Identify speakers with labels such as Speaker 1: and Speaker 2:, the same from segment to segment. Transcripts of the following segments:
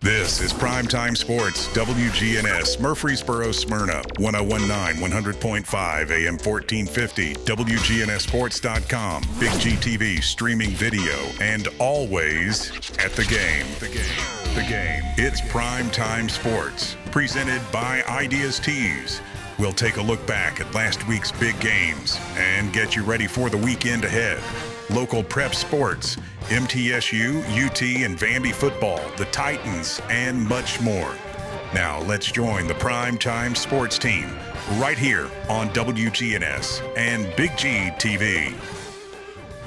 Speaker 1: This is Primetime Sports, WGNS, Murfreesboro, Smyrna, 1019, 100.5, AM 1450, WGNSSports.com, Big G TV, streaming video, and always at the game. The game. It's Primetime Sports, presented by Ideas Tees. We'll take a look back at last week's big games and get you ready for the weekend ahead. Local prep sports, MTSU, UT, and Vandy football, the Titans, and much more. Now let's join the Primetime Sports team right here on WGNS and Big G TV.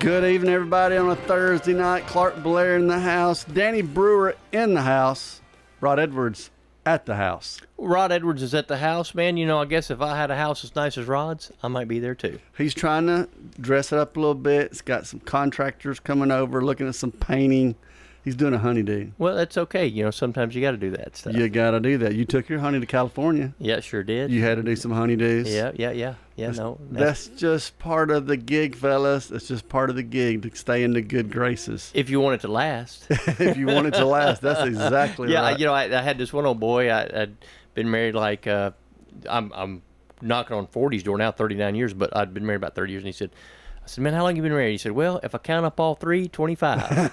Speaker 2: Good evening, everybody, on a Thursday night. Clark Blair in the house, Danny Brewer in the house, Rod Edwards at the house.
Speaker 3: Rod Edwards is at the house, man. You know, I guess if I had a house as nice as Rod's, I might be there too.
Speaker 2: He's trying to dress it up a little bit. It's got some contractors coming over, looking at some painting. He's doing a honeydew.
Speaker 3: Well, that's okay. You know, sometimes you got to do that stuff.
Speaker 2: You got to do that. You took your honey to California.
Speaker 3: Yeah, sure did.
Speaker 2: You had to do some honeydews.
Speaker 3: Yeah.
Speaker 2: That's just part of the gig, fellas. It's just part of the gig to stay in the good graces.
Speaker 3: If you want it to last.
Speaker 2: If you want it to last, that's exactly right.
Speaker 3: Yeah, you know, I had this one old boy. I'd been married like, I'm knocking on 40's door now, 39 years, but I'd been married about 30 years, and I said, man, how long you been married? He said, well, if I count up all three, 25.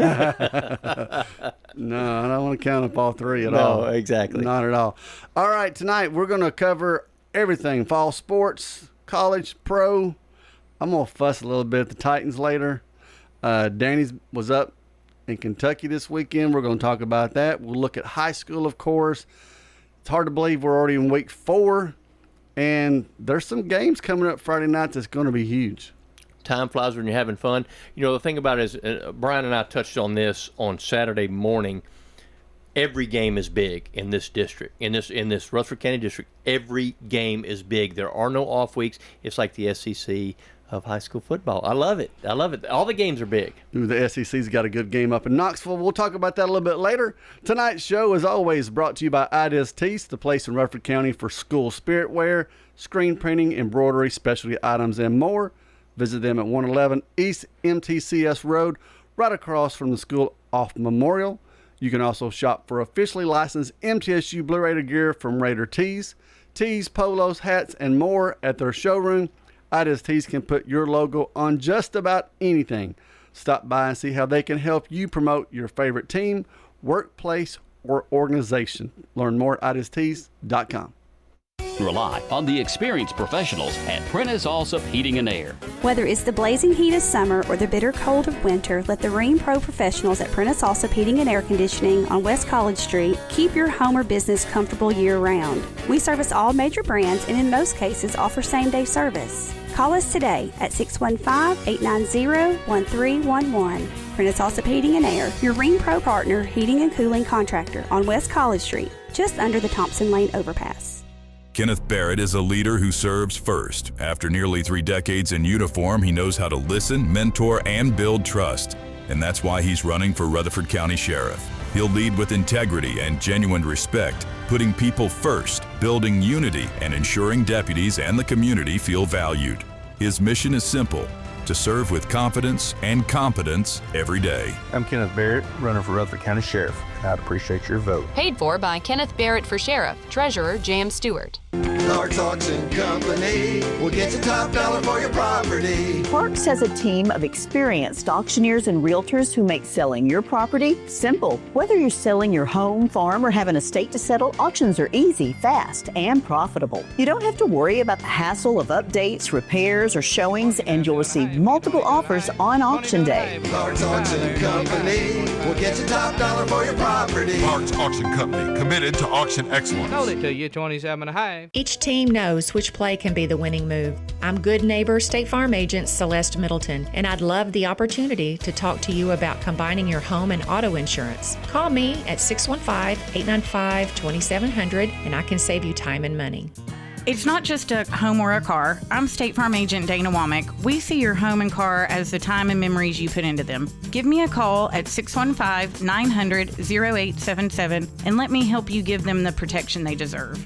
Speaker 2: No, I don't want to count up all three at all.
Speaker 3: No, exactly.
Speaker 2: Not at all. All right, tonight we're going to cover everything. Fall sports, college, pro. I'm going to fuss a little bit at the Titans later. Danny's was up in Kentucky this weekend. We're going to talk about that. We'll look at high school, of course. It's hard to believe we're already in week 4, and there's some games coming up Friday night that's going to be huge.
Speaker 3: Time flies when you're having fun. You know, the thing about it is, Brian and I touched on this on Saturday morning. Every game is big in this district, in this Rutherford County district. Every game is big. There are no off weeks. It's like the SEC of high school football. I love it. All the games are big.
Speaker 2: Ooh, the SEC's got a good game up in Knoxville. We'll talk about that a little bit later. Tonight's show, as always, brought to you by Ideas Tees, the place in Rutherford County for school spirit wear, screen printing, embroidery, specialty items, and more. Visit them at 111 East MTCS Road, right across from the school off Memorial. You can also shop for officially licensed MTSU Blue Raider gear from Raider Tees, polos, hats, and more at their showroom. Ideas Tees can put your logo on just about anything. Stop by and see how they can help you promote your favorite team, workplace, or organization. Learn more at ideastees.com.
Speaker 4: Rely on the experienced professionals at Prentice Allsup Heating and Air.
Speaker 5: Whether it's the blazing heat of summer or the bitter cold of winter, let the Rheem Pro professionals at Prentice Allsup Heating and Air Conditioning on West College Street keep your home or business comfortable year-round. We service all major brands and in most cases offer same-day service. Call us today at 615-890-1311. Prentice Allsup Heating and Air, your Rheem Pro partner heating and cooling contractor on West College Street, just under the Thompson Lane overpass.
Speaker 1: Kenneth Barrett is a leader who serves first. After nearly 3 decades in uniform, he knows how to listen, mentor, and build trust. And that's why he's running for Rutherford County Sheriff. He'll lead with integrity and genuine respect, putting people first, building unity, and ensuring deputies and the community feel valued. His mission is simple: to serve with confidence and competence every day.
Speaker 6: I'm Kenneth Barrett, running for Rutherford County Sheriff. I'd appreciate your vote.
Speaker 7: Paid for by Kenneth Barrett for Sheriff. Treasurer, J.M. Stewart.
Speaker 8: Clark's Auction Company will get you top dollar for your property.
Speaker 9: Clark's has a team of experienced auctioneers and realtors who make selling your property simple. Whether you're selling your home, farm, or have an estate to settle, auctions are easy, fast, and profitable. You don't have to worry about the hassle of updates, repairs, or showings, and you'll receive multiple offers on auction day.
Speaker 8: Clark's Auction Company will get you top dollar for your property.
Speaker 10: Clark's Auction Company, committed to auction excellence.
Speaker 11: Told it to you, 27.5.
Speaker 12: Each team knows which play can be the winning move. I'm good neighbor State Farm agent Celeste Middleton, and I'd love the opportunity to talk to you about combining your home and auto insurance. Call me at 615-895-2700, and I can save you time and money.
Speaker 13: It's not just a home or a car. I'm State Farm agent Dana Womack. We see your home and car as the time and memories you put into them. Give me a call at 615-900-0877 and let me help you give them the protection they deserve.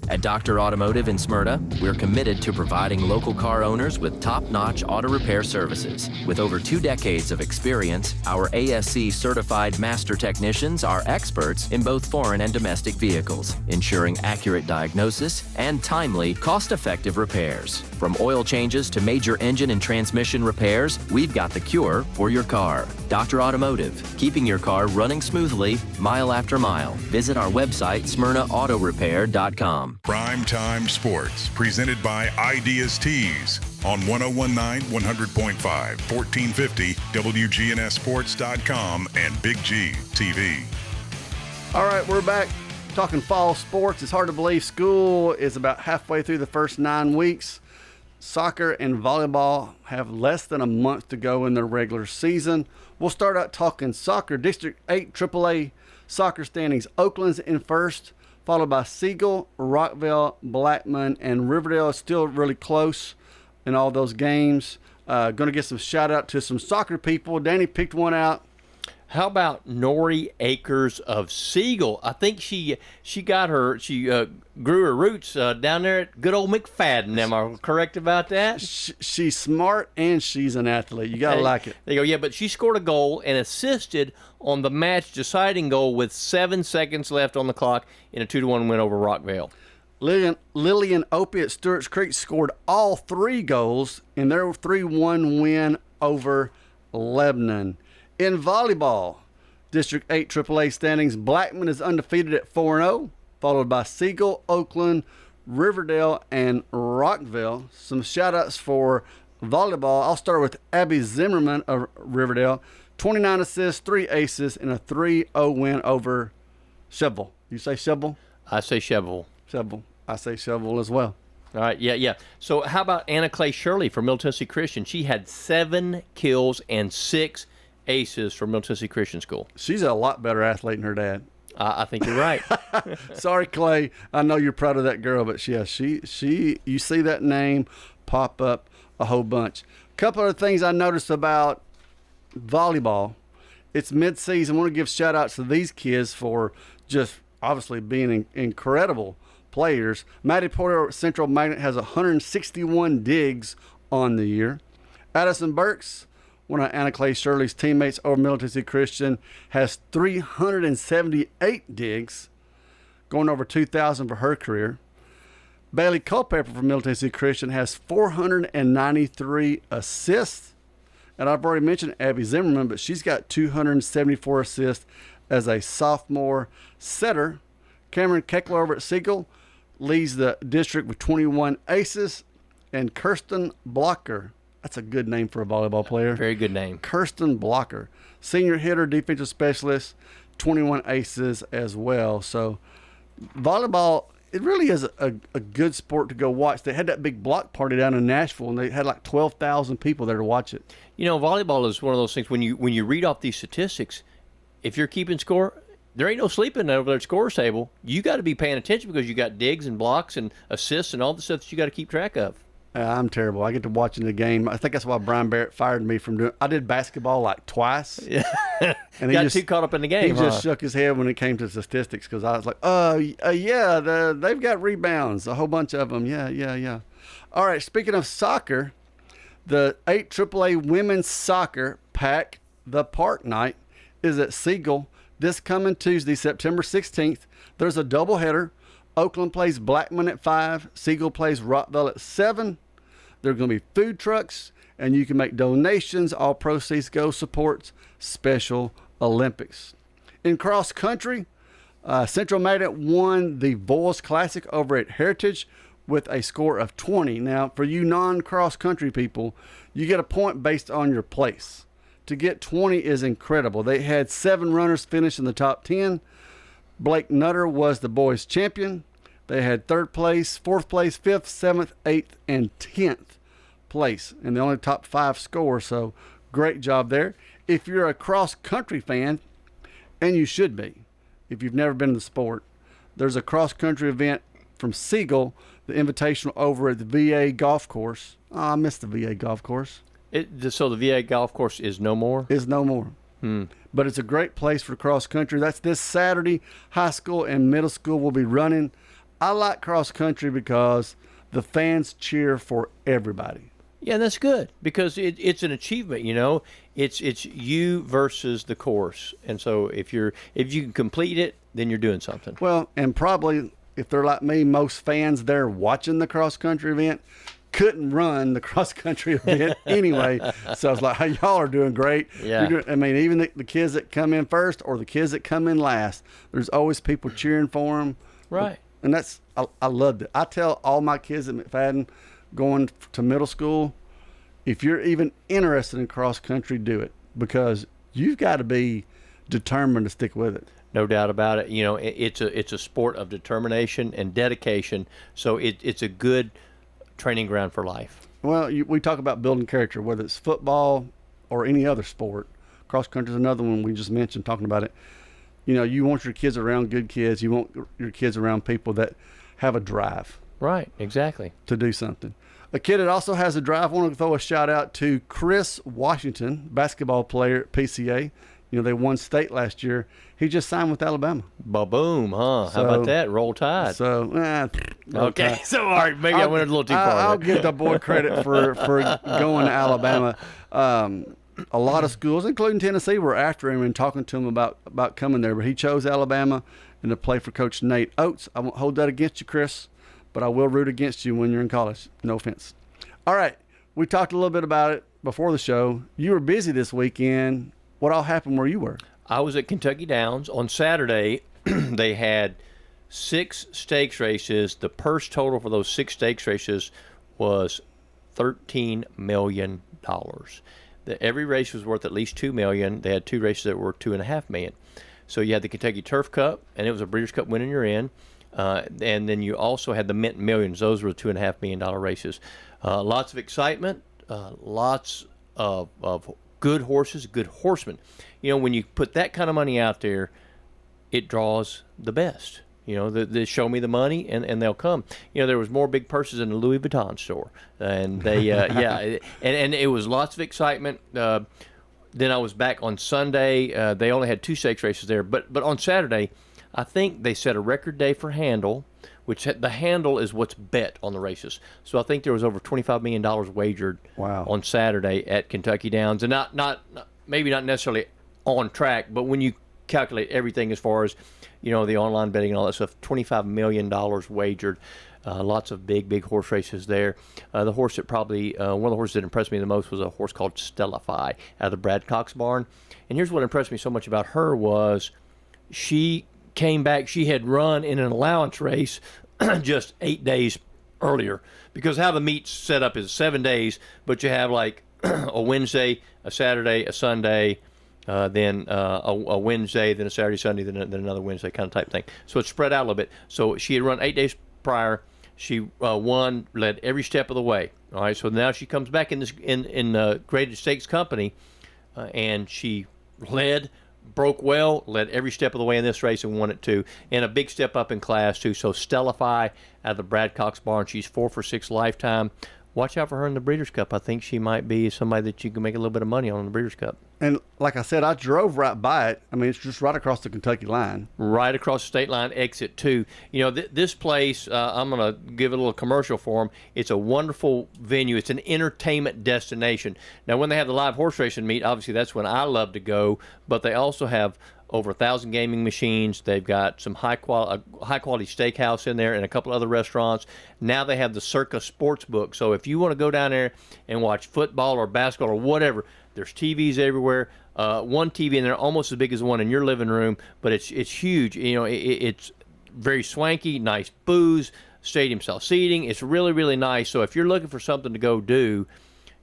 Speaker 14: At Dr. Automotive in Smyrna, we're committed to providing local car owners with top-notch auto repair services. With over 2 decades of experience, our ASC certified master technicians are experts in both foreign and domestic vehicles, ensuring accurate diagnosis and timely, cost-effective repairs. From oil changes to major engine and transmission repairs, we've got the cure for your car. Dr. Automotive, keeping your car running smoothly mile after mile. Visit our website, smyrnaautorepair.com.
Speaker 1: Primetime Sports, presented by Ideas Tees on 1019 100.5, 1450 WGNSports.com, and Big G TV.
Speaker 2: All right, we're back talking fall sports. It's hard to believe school is about halfway through the first 9 weeks. Soccer and volleyball have less than a month to go in their regular season. We'll start out talking soccer. District 8 AAA soccer standings. Oakland's in first, followed by Siegel, Rockville, Blackman, and Riverdale. Is still really close in all those games. Going to get some shout out to some soccer people. Danny picked one out.
Speaker 3: How about Nori Akers of Siegel? I think she grew her roots down there at good old McFadden. Am I correct about that?
Speaker 2: She's smart and she's an athlete. You got to like it.
Speaker 3: There you go. Yeah, but she scored a goal and assisted on the match-deciding goal with 7 seconds left on the clock in a 2-1 win over Rockville.
Speaker 2: Lillian Opie at Stewart's Creek scored all 3 goals in their 3-1 win over Lebanon. In volleyball, District 8 AAA standings, Blackman is undefeated at 4-0, followed by Siegel, Oakland, Riverdale, and Rockville. Some shout-outs for volleyball. I'll start with Abby Zimmerman of Riverdale. 29 assists, 3 aces, and a 3-0 win over Shovel. You say Shovel?
Speaker 3: I say Shovel.
Speaker 2: Shovel. I say Shovel as well.
Speaker 3: All right, yeah. So how about Anna Clay Shirley from Middle Tennessee Christian? She had 7 kills and 6 aces from Middle Tennessee Christian School.
Speaker 2: She's a lot better athlete than her dad.
Speaker 3: I think you're right.
Speaker 2: Sorry, Clay. I know you're proud of that girl, but yeah, she you see that name pop up a whole bunch. A couple of things I noticed about volleyball. It's mid-season. I want to give shout-outs to these kids for just obviously being incredible players. Maddie Porter at Central Magnet has 161 digs on the year. Addison Burks, one of Anna Clay Shirley's teammates over Middle Tennessee Christian, has 378 digs, going over 2,000 for her career. Bailey Culpepper from Middle Tennessee Christian has 493 assists. And I've already mentioned Abby Zimmerman, but she's got 274 assists as a sophomore setter. Cameron Keckler over at Siegel leads the district with 21 aces. And Kirsten Blocker, that's a good name for a volleyball player.
Speaker 3: Very good name.
Speaker 2: Kirsten Blocker, senior hitter, defensive specialist, 21 aces as well. So volleyball, it really is a good sport to go watch. They had that big block party down in Nashville, and they had like 12,000 people there to watch it.
Speaker 3: You know, volleyball is one of those things, when you read off these statistics, if you're keeping score, there ain't no sleeping over there at scores table. You got to be paying attention because you got digs and blocks and assists and all the stuff that you got to keep track of.
Speaker 2: I'm terrible. I get to watching the game. I think that's why Brian Barrett fired me from doing. I did basketball like twice.
Speaker 3: Yeah.
Speaker 2: And
Speaker 3: got too caught up in the game.
Speaker 2: He just shook his head when it came to statistics because I was like, they've got rebounds, a whole bunch of them. Yeah. All right, speaking of soccer, the 8 AAA women's soccer Pack the Park night is at Siegel this coming Tuesday, September 16th. There's a doubleheader. Oakland plays Blackman at 5. Siegel plays Rockville at 7. There are going to be food trucks, and you can make donations. All proceeds go supports Special Olympics. In cross country, Central Magnet won the Boys Classic over at Heritage with a score of 20. Now, for you non-cross country people, you get a point based on your place. To get 20 is incredible. They had 7 runners finish in the top 10. Blake Nutter was the boys' champion. They had 3rd place, 4th place, 5th, 7th, 8th, and 10th place. And they only top 5 scores, so great job there. If you're a cross-country fan, and you should be, if you've never been in the sport, there's a cross-country event from Siegel, the Invitational over at the VA Golf Course. Oh, I missed the VA Golf Course.
Speaker 3: So the VA Golf Course is no more?
Speaker 2: Is no more. But it's a great place for cross country. That's this Saturday. High school and middle school will be running. I like cross country because the fans cheer for everybody.
Speaker 3: Yeah, that's good because it's an achievement. It's you versus the course, and so if you can complete it, then you're doing something.
Speaker 2: Well, and probably if they're like me, most fans there watching the cross country event couldn't run the cross country event anyway. So I was like, hey, y'all are doing great.
Speaker 3: Yeah.
Speaker 2: Even the kids that come in first or the kids that come in last, there's always people cheering for them.
Speaker 3: Right.
Speaker 2: And I loved it. I tell all my kids at McFadden going to middle school, if you're even interested in cross country, do it, because you've got to be determined to stick with it.
Speaker 3: No doubt about it. It's a sport of determination and dedication. So it's a good training ground for life.
Speaker 2: Well, we talk about building character, whether it's football or any other sport. Cross country is another one we just mentioned, talking about it. You want your kids around good kids. You want your kids around people that have a drive.
Speaker 3: Right, exactly.
Speaker 2: To do something. A kid that also has a drive, I want to throw a shout out to Chris Washington, basketball player at PCA. They won state last year. He just signed with Alabama.
Speaker 3: Ba-boom, huh? How about that? Roll Tide.
Speaker 2: So,
Speaker 3: okay.
Speaker 2: Tide.
Speaker 3: So, all right, maybe I went a little too far.
Speaker 2: I'll give the boy credit for going to Alabama. A lot of schools, including Tennessee, were after him and talking to him about coming there. But he chose Alabama and to play for Coach Nate Oates. I won't hold that against you, Chris, but I will root against you when you're in college. No offense. All right. We talked a little bit about it before the show. You were busy this weekend. What all happened where you were?
Speaker 3: I was at Kentucky Downs. On Saturday, they had 6 stakes races. The purse total for those 6 stakes races was $13 million. Every race was worth at least $2 million. They had 2 races that were $2.5 million. So you had the Kentucky Turf Cup, and it was a Breeders' Cup winner you're in. And then you also had the Mint Millions. Those were $2.5 million races. Lots of excitement, lots of good horses, good horsemen. When you put that kind of money out there, it draws the best. They show me the money and they'll come. There was more big purses in the Louis Vuitton store, and they and it was lots of excitement. Then I was back on Sunday. They only had 2 stakes races there, but on Saturday, I think they set a record day for handle, which the handle is what's bet on the races. So I think there was over $25 million wagered on Saturday at Kentucky Downs, and maybe not necessarily on track, but when you calculate everything as far as the online betting and all that stuff, $25 million wagered. Lots of big horse races there. The horse that probably one of the horses that impressed me the most was a horse called Stellify out of the Brad Cox barn. And here's what impressed me so much about her was she came back. She had run in an allowance race just 8 days earlier, because how the meet's set up is 7 days, but you have like a Wednesday, a Saturday, a Sunday, then a Wednesday, then a Saturday, Sunday, then another Wednesday kind of type thing. So it's spread out a little bit. So she had run 8 days prior. She won, led every step of the way. All right, so now she comes back in this in Graded Stakes Company, and she broke well, led every step of the way in this race and won it too. And a big step up in class too. So Stellify out of the Brad Cox barn, she's 4 for 6 lifetime. Watch out for her in the Breeders' Cup. I think she might be somebody that you can make a little bit of money on in the Breeders' Cup.
Speaker 2: And like I said, I drove right by it. It's just right across the Kentucky line.
Speaker 3: Right across the state line, exit 2. This place, I'm going to give it a little commercial for them. It's a wonderful venue. It's an entertainment destination. Now, when they have the live horse racing meet, obviously that's when I love to go, but they also have over 1,000 gaming machines. They've got some high quality steakhouse in there and a couple other restaurants. Now they have the Circa Sportsbook. So if you want to go down there and watch football or basketball or whatever, there's TVs everywhere. One TV in there almost as big as the one in your living room, but it's huge. It's very swanky, nice booze, stadium style seating. It's really, really nice. So if you're looking for something to go do,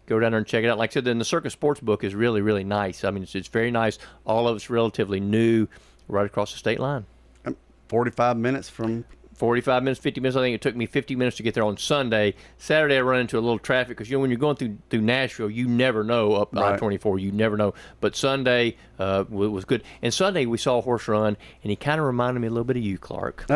Speaker 3: go down there and check it out. Like I said, then the Circus Sportsbook is really, really nice. It's very nice. All of it's relatively new, right across the state line.
Speaker 2: 45 minutes from
Speaker 3: 45 minutes, 50 minutes. I think it took me 50 minutes to get there on Sunday. Saturday, I run into a little traffic because, when you're going through Nashville, you never know up I-24. You never know. But Sunday was good. And Sunday, we saw a horse run, and he kind of reminded me a little bit of you, Clark.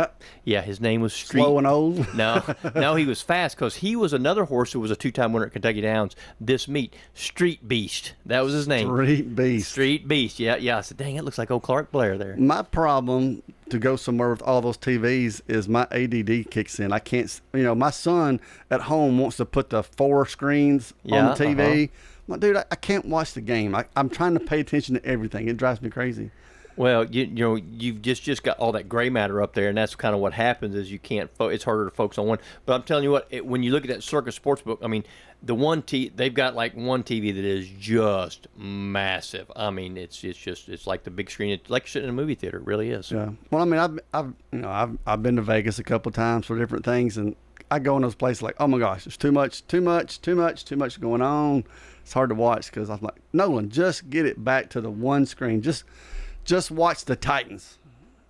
Speaker 3: Yeah, his name was Street.
Speaker 2: Slow and old?
Speaker 3: No, he was fast because he was another horse who was a 2-time winner at Kentucky Downs this meet. Street Beast. That was his name.
Speaker 2: Street Beast.
Speaker 3: Street Beast. Yeah. I said, dang, it looks like old Clark Blair there.
Speaker 2: My problem to go somewhere with all those TVs is my ADD kicks in. I can't, my son at home wants to put the 4 screens on the TV. I'm like, dude, I can't watch the game. I'm trying to pay attention to everything. It drives me crazy.
Speaker 3: Well, you've just got all that gray matter up there, and that's kind of what happens is you can't. It's harder to focus on one. But I'm telling you what, when you look at that Circus Sportsbook, I mean, they've got like one TV that is just massive. I mean, it's like the big screen. It's like sitting in a movie theater. It really is.
Speaker 2: Yeah. Well, I mean, I've been to Vegas a couple of times for different things, and I go in those places like, oh my gosh, there's too much going on. It's hard to watch because I'm like, Nolan, just get it back to the one screen. Just watch the Titans,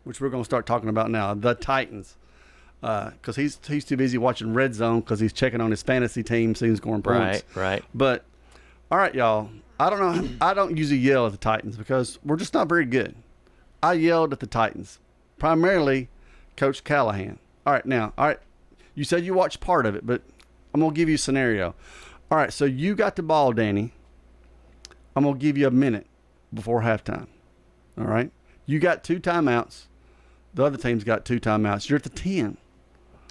Speaker 2: which we're going to start talking about now. The Titans, because he's too busy watching Red Zone because he's checking on his fantasy team, seeing scoring points.
Speaker 3: Right.
Speaker 2: But all right, y'all. I don't know. I don't usually yell at the Titans because we're just not very good. I yelled at the Titans, primarily Coach Callahan. All right. You said you watched part of it, but I'm gonna give you a scenario. All right, so you got the ball, Danny. I'm gonna give you a minute before halftime. All right. You got 2 timeouts. The other team's got 2 timeouts. You're at the 10.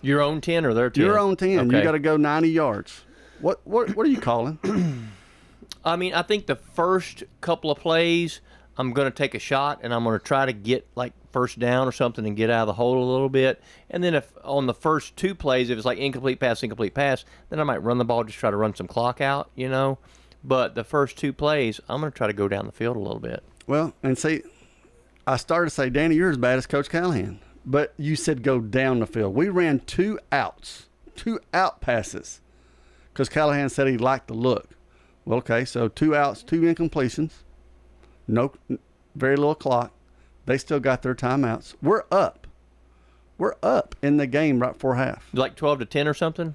Speaker 3: Your own 10 or their 10?
Speaker 2: Your own 10.
Speaker 3: Okay.
Speaker 2: You got to go 90 yards. What are you calling?
Speaker 3: I mean, I think the first couple of plays, I'm going to take a shot, and I'm going to try to get, like, first down or something and get out of the hole a little bit. And then if on the first 2 plays, if it's like incomplete pass, then I might run the ball, just try to run some clock out, But the first 2 plays, I'm going to try to go down the field a little bit.
Speaker 2: Well, and see, I started to say, Danny, you're as bad as Coach Callahan. But you said go down the field. We ran 2 outs, 2 out passes, because Callahan said he liked the look. Well, okay, so 2 outs, 2 incompletions, very little clock. They still got their timeouts. We're up in the game right before half.
Speaker 3: Like 12-10 or something?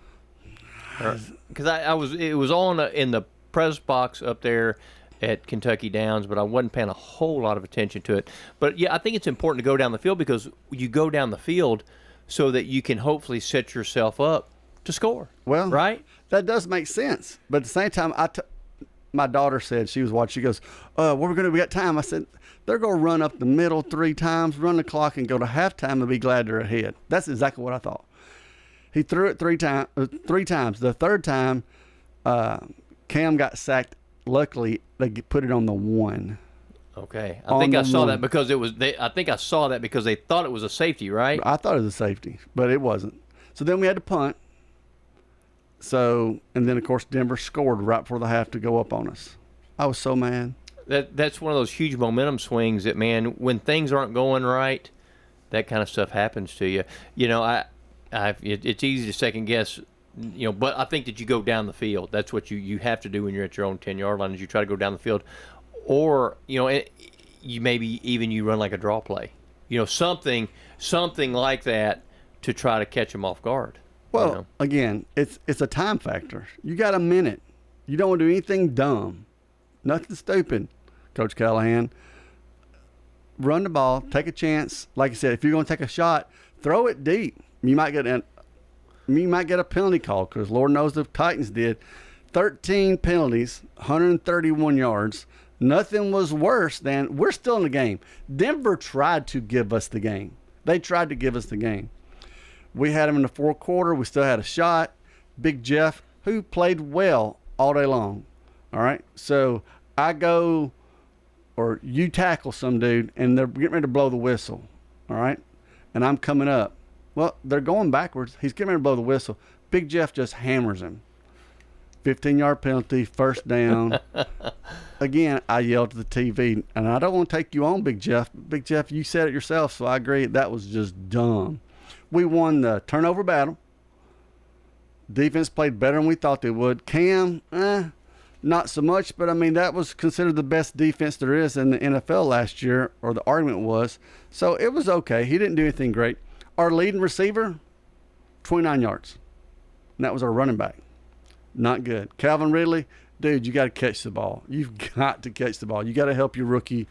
Speaker 3: Because it was on in the press box up there at Kentucky Downs, but I wasn't paying a whole lot of attention to it. But, yeah, I think it's important to go down the field because you go down the field so that you can hopefully set yourself up to score.
Speaker 2: Well,
Speaker 3: right?
Speaker 2: That does make sense. But at the same time, my daughter said, she was watching, she goes, what are we going to do? We got time. I said, they're going to run up the middle 3 times, run the clock, and go to halftime and be glad they're ahead. That's exactly what I thought. He threw it 3 times. The third time, Cam got sacked. Luckily, they put it on the 1.
Speaker 3: Okay, I think I saw that because it was. I think I saw that because they thought it was a safety, right?
Speaker 2: I thought it was a safety, but it wasn't. So then we had to punt. So, and then of course Denver scored right before the half to go up on us. I was so mad.
Speaker 3: That's one of those huge momentum swings that, man, when things aren't going right, that kind of stuff happens to you. It's easy to second guess. But I think that you go down the field. That's what you have to do when you're at your own 10-yard line is you try to go down the field. Or, you maybe even you run like a draw play. Something like that to try to catch them off guard.
Speaker 2: Well, again, it's a time factor. You got a minute. You don't want to do anything dumb. Nothing stupid, Coach Callahan. Run the ball. Take a chance. Like I said, if you're going to take a shot, throw it deep. You might get a penalty call because Lord knows the Titans did. 13 penalties, 131 yards. Nothing was worse than we're still in the game. Denver tried to give us the game. They tried to give us the game. We had them in the 4th quarter. We still had a shot. Big Jeff, who played well all day long. All right. So I go or you tackle some dude and they're getting ready to blow the whistle. All right. And I'm coming up. Well, they're going backwards. He's getting ready to blow the whistle. Big Jeff just hammers him. 15-yard penalty, first down. Again, I yelled at the TV, and I don't want to take you on, Big Jeff. Big Jeff, you said it yourself, so I agree. That was just dumb. We won the turnover battle. Defense played better than we thought they would. Cam, not so much, but, that was considered the best defense there is in the NFL last year, or the argument was. So it was okay. He didn't do anything great. Our leading receiver, 29 yards. And that was our running back. Not good. Calvin Ridley, dude, you got to catch the ball. You've got to catch the ball. You got to help your rookie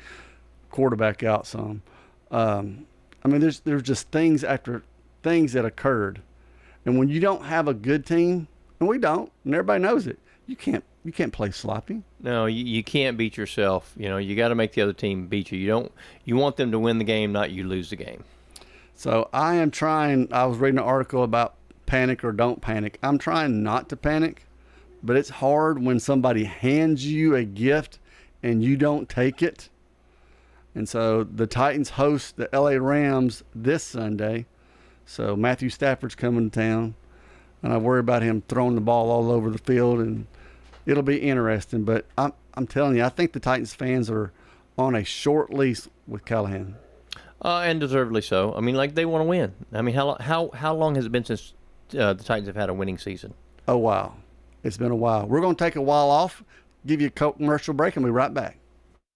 Speaker 2: quarterback out some. There's just things after things that occurred. And when you don't have a good team, and we don't, and everybody knows it, you can't play sloppy.
Speaker 3: No, you can't beat yourself. You got to make the other team beat you. You want them to win the game, not you lose the game.
Speaker 2: So I am trying. I was reading an article about panic or don't panic. I'm trying not to panic, but it's hard when somebody hands you a gift and you don't take it. And so the Titans host the LA Rams this Sunday. So Matthew Stafford's coming to town, and I worry about him throwing the ball all over the field, and it'll be interesting. But I'm telling you, I think the Titans fans are on a short leash with Callahan.
Speaker 3: And deservedly so. I mean, like, they want to win. I mean, how long has it been since the Titans have had a winning season?
Speaker 2: A while. It's been a while. We're going to take a while off, give you a commercial break, and we'll be right back.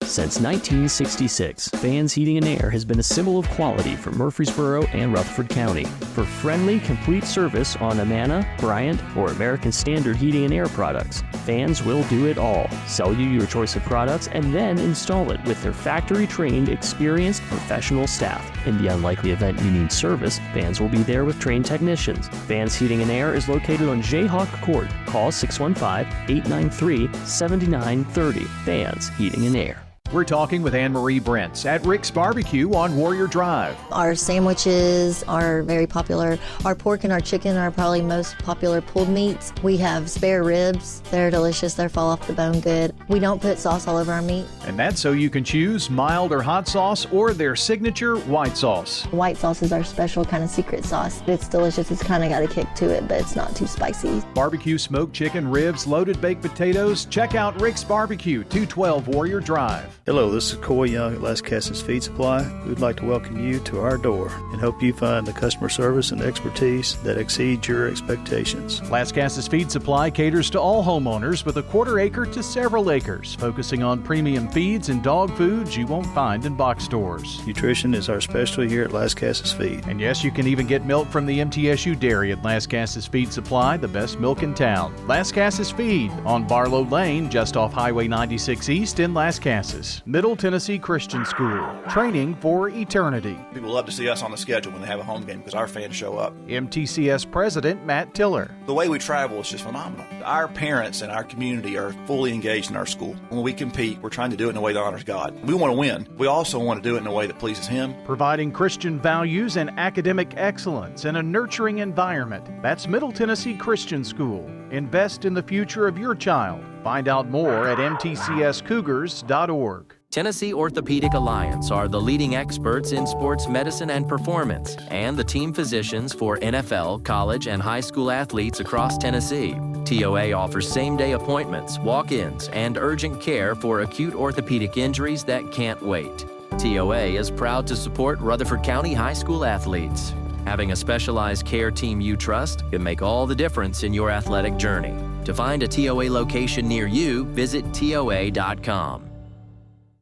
Speaker 15: Since 1966, Fans Heating and Air has been a symbol of quality for Murfreesboro and Rutherford County. For friendly, complete service on Amana, Bryant, or American Standard heating and air products, Fans will do it all. Sell you your choice of products and then install it with their factory-trained, experienced, professional staff. In the unlikely event you need service, Fans will be there with trained technicians. Fans Heating and Air is located on Jayhawk Court. Call 615-893-7930. Fans Heating and Air.
Speaker 16: We're talking with Anne-Marie Brents at Rick's Barbecue on Warrior Drive.
Speaker 17: Our sandwiches are very popular. Our pork and our chicken are probably most popular pulled meats. We have spare ribs. They're delicious. They fall off the bone good. We don't put sauce all over our meat.
Speaker 16: And that's so you can choose mild or hot sauce or their signature white sauce.
Speaker 17: White sauce is our special kind of secret sauce. It's delicious. It's kind of got a kick to it, but it's not too spicy.
Speaker 16: Barbecue smoked chicken, ribs, loaded baked potatoes. Check out Rick's Barbecue, 212 Warrior Drive.
Speaker 18: Hello, this is Coy Young at Las Casas Feed Supply. We'd like to welcome you to our door and hope you find the customer service and expertise that exceeds your expectations.
Speaker 16: Las Casas Feed Supply caters to all homeowners with a quarter acre to several acres, focusing on premium feeds and dog foods you won't find in box stores.
Speaker 18: Nutrition is our specialty here at Las Casas Feed.
Speaker 16: And yes, you can even get milk from the MTSU dairy at Las Casas Feed Supply, the best milk in town. Las Casas Feed on Barlow Lane, just off Highway 96 East in Las Casas. Middle Tennessee Christian School, training for eternity.
Speaker 19: People love to see us on the schedule when they have a home game because our fans show up.
Speaker 16: MTCS President Matt Tiller.
Speaker 19: The way we travel is just phenomenal. Our parents and our community are fully engaged in our school. When we compete, we're trying to do it in a way that honors God. We want to win. We also want to do it in a way that pleases Him.
Speaker 16: Providing Christian values and academic excellence in a nurturing environment. That's Middle Tennessee Christian School. Invest in the future of your child. Find out more at mtcscougars.org.
Speaker 14: Tennessee Orthopedic Alliance are the leading experts in sports medicine and performance and the team physicians for NFL, college, and high school athletes across Tennessee. TOA offers same-day appointments, walk-ins, and urgent care for acute orthopedic injuries that can't wait. TOA is proud to support Rutherford County high school athletes. Having a specialized care team you trust can make all the difference in your athletic journey. To find a TOA location near you, visit TOA.com.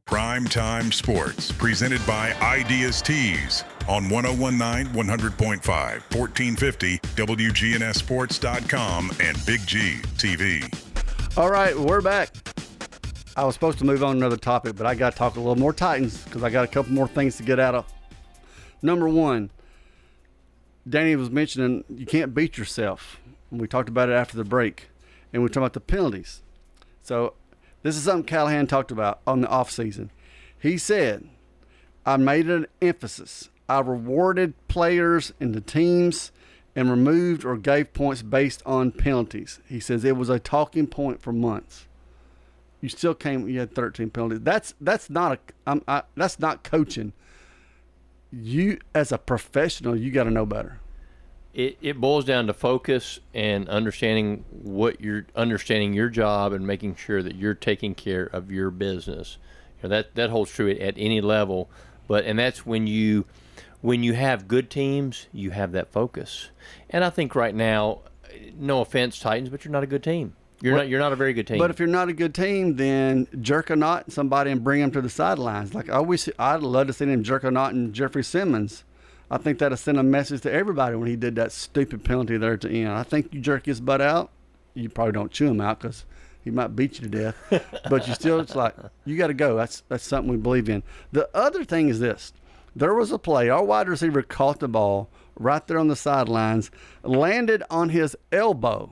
Speaker 1: Primetime Sports, presented by Ideas Tees on 1019, 100.5, 1450, WGNSSports.com, and Big G TV.
Speaker 2: All right, we're back. I was supposed to move on to another topic, but I got to talk a little more Titans because I got a couple more things to get out of. Number one, Danny was mentioning you can't beat yourself. We talked about it after the break, and we talked about the penalties. So this is something Callahan talked about on the offseason. He said, I made an emphasis. I rewarded players and the teams and removed or gave points based on penalties. He says it was a talking point for months. You still you had 13 penalties. That's not coaching. You, as a professional, you got to know better.
Speaker 3: It boils down to focus and understanding your job and making sure that you're taking care of your business. You know, that holds true at any level, and that's when you have good teams, you have that focus. And I think right now, no offense, Titans, but you're not a good team. You're not a very good team.
Speaker 2: But if you're not a good team, then jerk a knot somebody and bring them to the sidelines. Like I'd love to see him jerk a knot and Jeffrey Simmons. I think that'll send a message to everybody when he did that stupid penalty there at the end. I think you jerk his butt out. You probably don't chew him out because he might beat you to death. But you still, it's like, you got to go. That's something we believe in. The other thing is this. There was a play. Our wide receiver caught the ball right there on the sidelines, landed on his elbow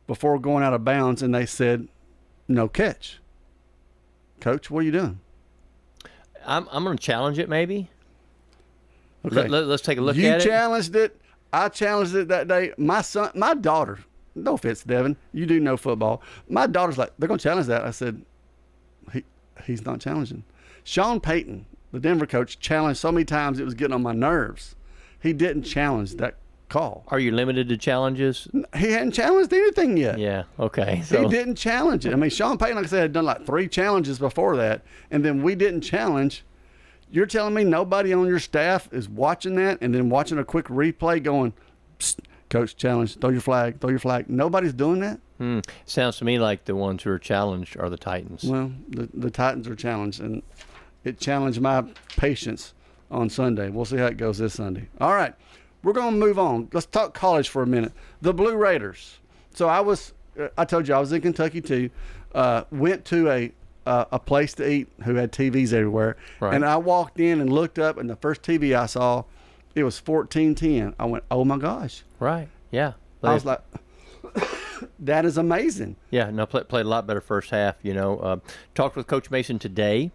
Speaker 2: before going out of bounds, and they said, no catch. Coach, what are you doing?
Speaker 3: I'm going to challenge it maybe.
Speaker 2: Okay.
Speaker 3: Let's take a look
Speaker 2: You
Speaker 3: at it.
Speaker 2: challenged it. I challenged it that day. My daughter, no offense, Devin, you do know football. My daughter's like, they're going to challenge that. I said, he's not challenging. Sean Payton, the Denver coach, challenged so many times it was getting on my nerves. He didn't challenge that call.
Speaker 3: Are you limited to challenges?
Speaker 2: He hadn't challenged anything yet.
Speaker 3: Yeah, okay.
Speaker 2: He didn't challenge it. I mean, Sean Payton, like I said, had done like 3 challenges before that, and then we didn't challenge. You're telling me nobody on your staff is watching that and then watching a quick replay going, Psst, coach, challenge, throw your flag, throw your flag. Nobody's doing that?
Speaker 3: Sounds to me like the ones who are challenged are the Titans.
Speaker 2: Well, the Titans are challenged, and it challenged my patience on Sunday. We'll see how it goes this Sunday. All right, we're going to move on. Let's talk college for a minute. The Blue Raiders. So I told you I was in Kentucky too. Went to a place to eat who had TVs everywhere.
Speaker 3: Right.
Speaker 2: And I walked in and looked up, and the first TV I saw, it was 14-10. I went, oh my gosh.
Speaker 3: Right, yeah.
Speaker 2: I was like, that is amazing.
Speaker 3: Yeah, no, played a lot better first half, Talked with Coach Mason today.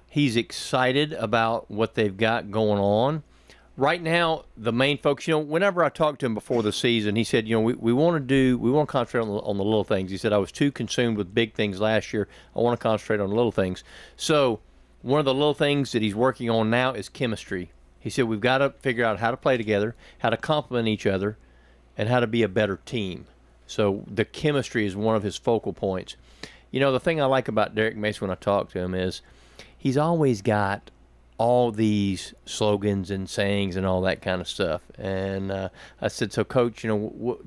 Speaker 3: He's excited about what they've got going on. Right now, the main focus, whenever I talked to him before the season, he said, we want to concentrate on the little things. He said, I was too consumed with big things last year. I want to concentrate on the little things. So one of the little things that he's working on now is chemistry. He said, we've got to figure out how to play together, how to complement each other, and how to be a better team. So the chemistry is one of his focal points. The thing I like about Derek Mason when I talk to him is he's always got all these slogans and sayings and all that kind of stuff. And I said, so Coach,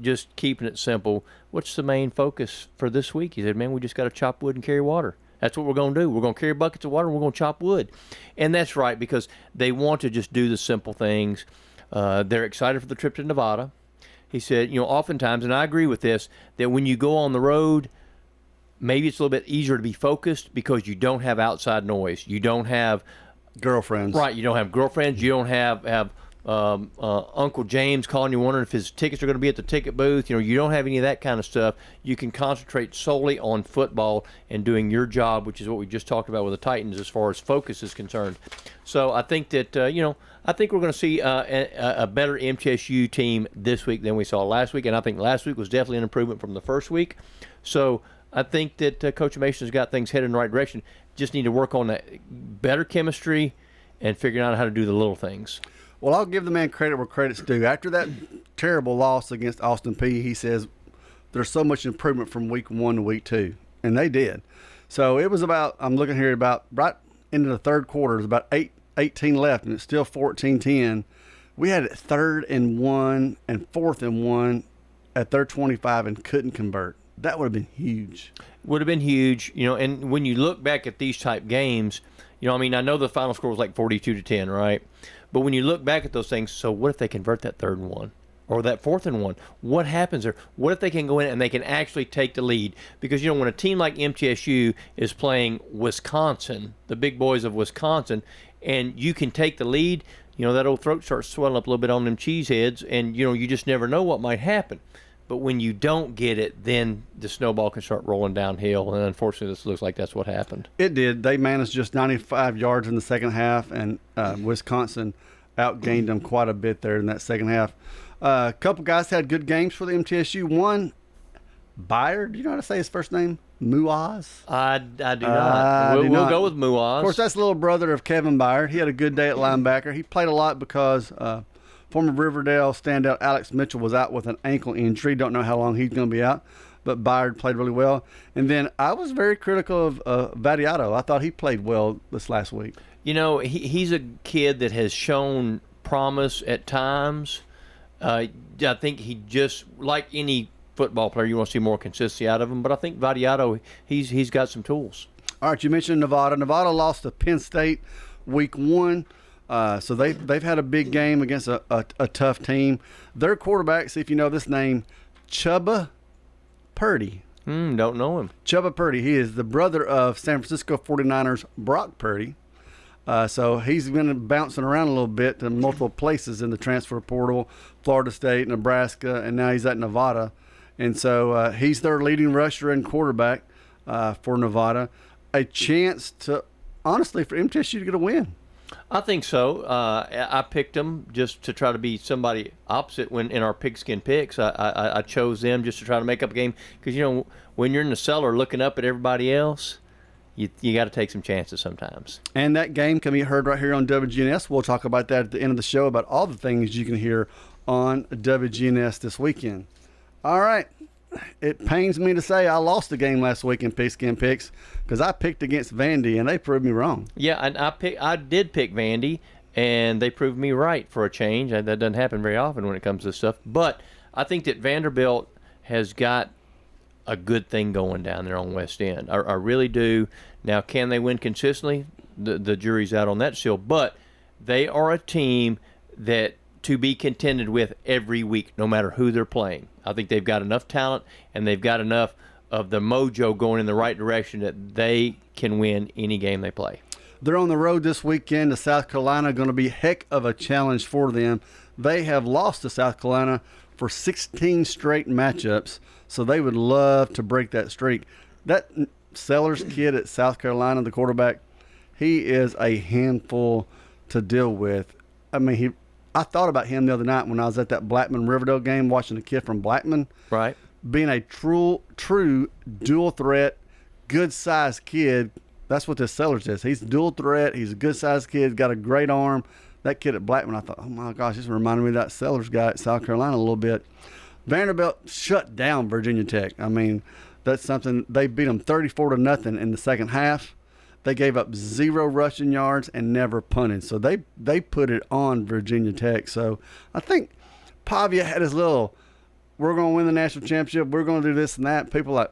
Speaker 3: just keeping it simple, what's the main focus for this week? He said, man, we just got to chop wood and carry water. That's what we're going to do. We're going to carry buckets of water and we're going to chop wood. And that's right, because they want to just do the simple things. They're excited for the trip to Nevada. He said, oftentimes, and I agree with this, that when you go on the road, maybe it's a little bit easier to be focused because you don't have outside noise. You don't have
Speaker 2: girlfriends.
Speaker 3: Right, you don't have girlfriends. You don't have Uncle James calling you wondering if his tickets are going to be at the ticket booth. You don't have any of that kind of stuff. You can concentrate solely on football and doing your job, which is what we just talked about with the Titans as far as focus is concerned. So I think that, I think we're going to see a better MTSU team this week than we saw last week, and I think last week was definitely an improvement from the first week. So I think that Coach Mason's got things headed in the right direction. Just need to work on that better chemistry and figuring out how to do the little things.
Speaker 2: Well, I'll give the man credit where credit's due. After that terrible loss against Austin Peay, he says there's so much improvement from week 1 to week 2, and they did. So it was about, I'm looking here, about right into the third quarter, there's about 18 left, and it's still 14-10. We had it 3rd and 1 and 4th and 1 at their 25 and couldn't convert. That would have been huge.
Speaker 3: Would have been huge, and when you look back at these type games, I know the final score was like 42-10, right? But when you look back at those things, so what if they convert that 3rd and 1 or that 4th and 1? What happens there? What if they can go in and they can actually take the lead? Because, when a team like MTSU is playing Wisconsin, the big boys of Wisconsin, and you can take the lead, that old throat starts swelling up a little bit on them cheese heads, and, you just never know what might happen. But when you don't get it, then the snowball can start rolling downhill, and unfortunately, this looks like that's what happened.
Speaker 2: It did. They managed just 95 yards in the second half, and Wisconsin outgained them quite a bit there in that second half. A couple guys had good games for the MTSU. One, Byard, do you know how to say his first name? Muaz?
Speaker 3: I do not. We'll go with Muaz.
Speaker 2: Of course, that's the little brother of Kevin Byard. He had a good day at linebacker. He played a lot because former Riverdale standout Alex Mitchell was out with an ankle injury. Don't know how long he's going to be out, but Byard played really well. And then I was very critical of Vadiato. I thought he played well this last week.
Speaker 3: He's a kid that has shown promise at times. I think he just, like any football player, you want to see more consistency out of him. But I think Vadiato, he's got some tools.
Speaker 2: All right, you mentioned Nevada. Nevada lost to Penn State week 1. So they've had a big game against a tough team. Their quarterback, see if you know this name, Chubba Purdy.
Speaker 3: Don't know him.
Speaker 2: Chubba Purdy. He is the brother of San Francisco 49ers Brock Purdy. So he's been bouncing around a little bit to multiple places in the transfer portal, Florida State, Nebraska, and now he's at Nevada. And so he's their leading rusher and quarterback for Nevada. A chance to, honestly, for MTSU to get a win.
Speaker 3: I think so. I picked them just to try to be somebody opposite when in our pigskin picks. I chose them just to try to make up a game because, when you're in the cellar looking up at everybody else, you got to take some chances sometimes.
Speaker 2: And that game can be heard right here on WGNS. We'll talk about that at the end of the show about all the things you can hear on WGNS this weekend. All right. It pains me to say I lost the game last week in pigskin picks because I picked against Vandy and they proved me wrong.
Speaker 3: Yeah, and I did pick Vandy, and they proved me right for a change. That doesn't happen very often when it comes to this stuff. But I think that Vanderbilt has got a good thing going down there on West End. I really do. Now, can they win consistently? The jury's out on that still. But they are a team that to be contended with every week, no matter who they're playing. I think they've got enough talent and they've got enough of the mojo going in the right direction that they can win any game they play.
Speaker 2: They're on the road this weekend to South Carolina. Going to be heck of a challenge for them. They have lost to South Carolina for 16 straight matchups, so they would love to break that streak. That Sellers kid at South Carolina, the quarterback, he is a handful to deal with. I mean, I thought about him the other night when I was at that Blackman-Riverdale game watching the kid from Blackman.
Speaker 3: Right.
Speaker 2: Being a true dual threat, good-sized kid. That's what this Sellers is. He's dual threat. He's a good-sized kid, got a great arm. That kid at Blackman, I thought, oh, my gosh, this reminded me of that Sellers guy at South Carolina a little bit. Vanderbilt shut down Virginia Tech. I mean, that's something. They beat them 34-0 in the second half. They gave up 0 rushing yards and never punted. So they put it on Virginia Tech. So I think Pavia had his little, we're going to win the national championship. We're going to do this and that. People are like,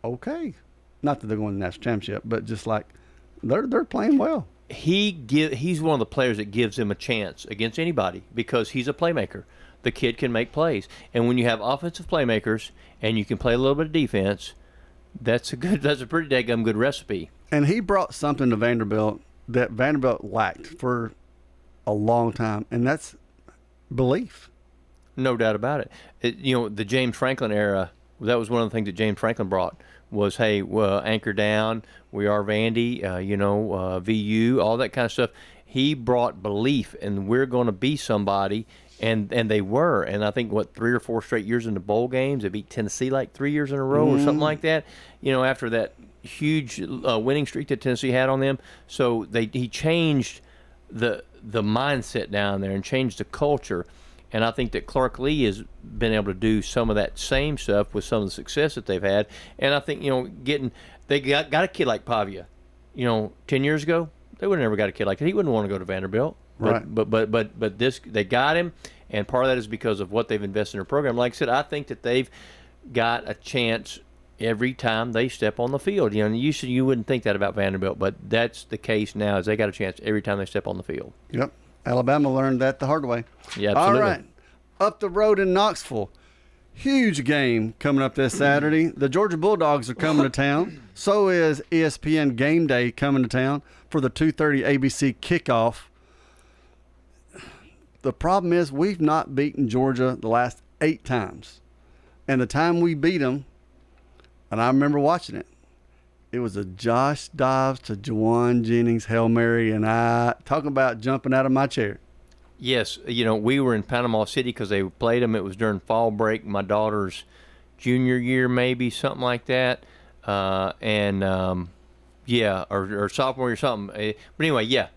Speaker 2: okay. Not that they're going to the national championship, but just like they're playing well.
Speaker 3: He's one of the players that gives him a chance against anybody because he's a playmaker. The kid can make plays. And when you have offensive playmakers and you can play a little bit of defense, that's a pretty daggum good recipe.
Speaker 2: And he brought something to Vanderbilt that Vanderbilt lacked for a long time, and that's belief.
Speaker 3: No doubt about it. The James Franklin era, that was one of the things that James Franklin brought was, hey, anchor down, we are Vandy, VU, all that kind of stuff. He brought belief, and we're going to be somebody, and they were. And I think, 3 or 4 straight years in the bowl games, they beat Tennessee like 3 years in a row or something like that, after that huge winning streak that Tennessee had on them. So he changed the mindset down there and changed the culture. And I think that Clark Lee has been able to do some of that same stuff with some of the success that they've had. And I think, they got a kid like Pavia. 10 years ago, they would have never got a kid like that. He wouldn't want to go to Vanderbilt.
Speaker 2: Right.
Speaker 3: But this, they got him, and part of that is because of what they've invested in their program. Like I said, I think that they've got a chance every time they step on the field. Usually you wouldn't think that about Vanderbilt, but that's the case now, is they got a chance every time they step on the field.
Speaker 2: Yep. Alabama learned that the hard way.
Speaker 3: Yeah, absolutely.
Speaker 2: All right. Up the road in Knoxville. Huge game coming up this Saturday. The Georgia Bulldogs are coming to town. So is ESPN Game Day coming to town for the 2:30 ABC kickoff. The problem is we've not beaten Georgia the last 8 times. And the time we beat them, and I remember watching it, it was a Josh Dobbs to Juwan Jennings Hail Mary, and I talking about jumping out of my chair.
Speaker 3: Yes, we were in Panama City because they played them. It was during fall break, my daughter's junior year, maybe something like that, or sophomore or something. But anyway, yeah,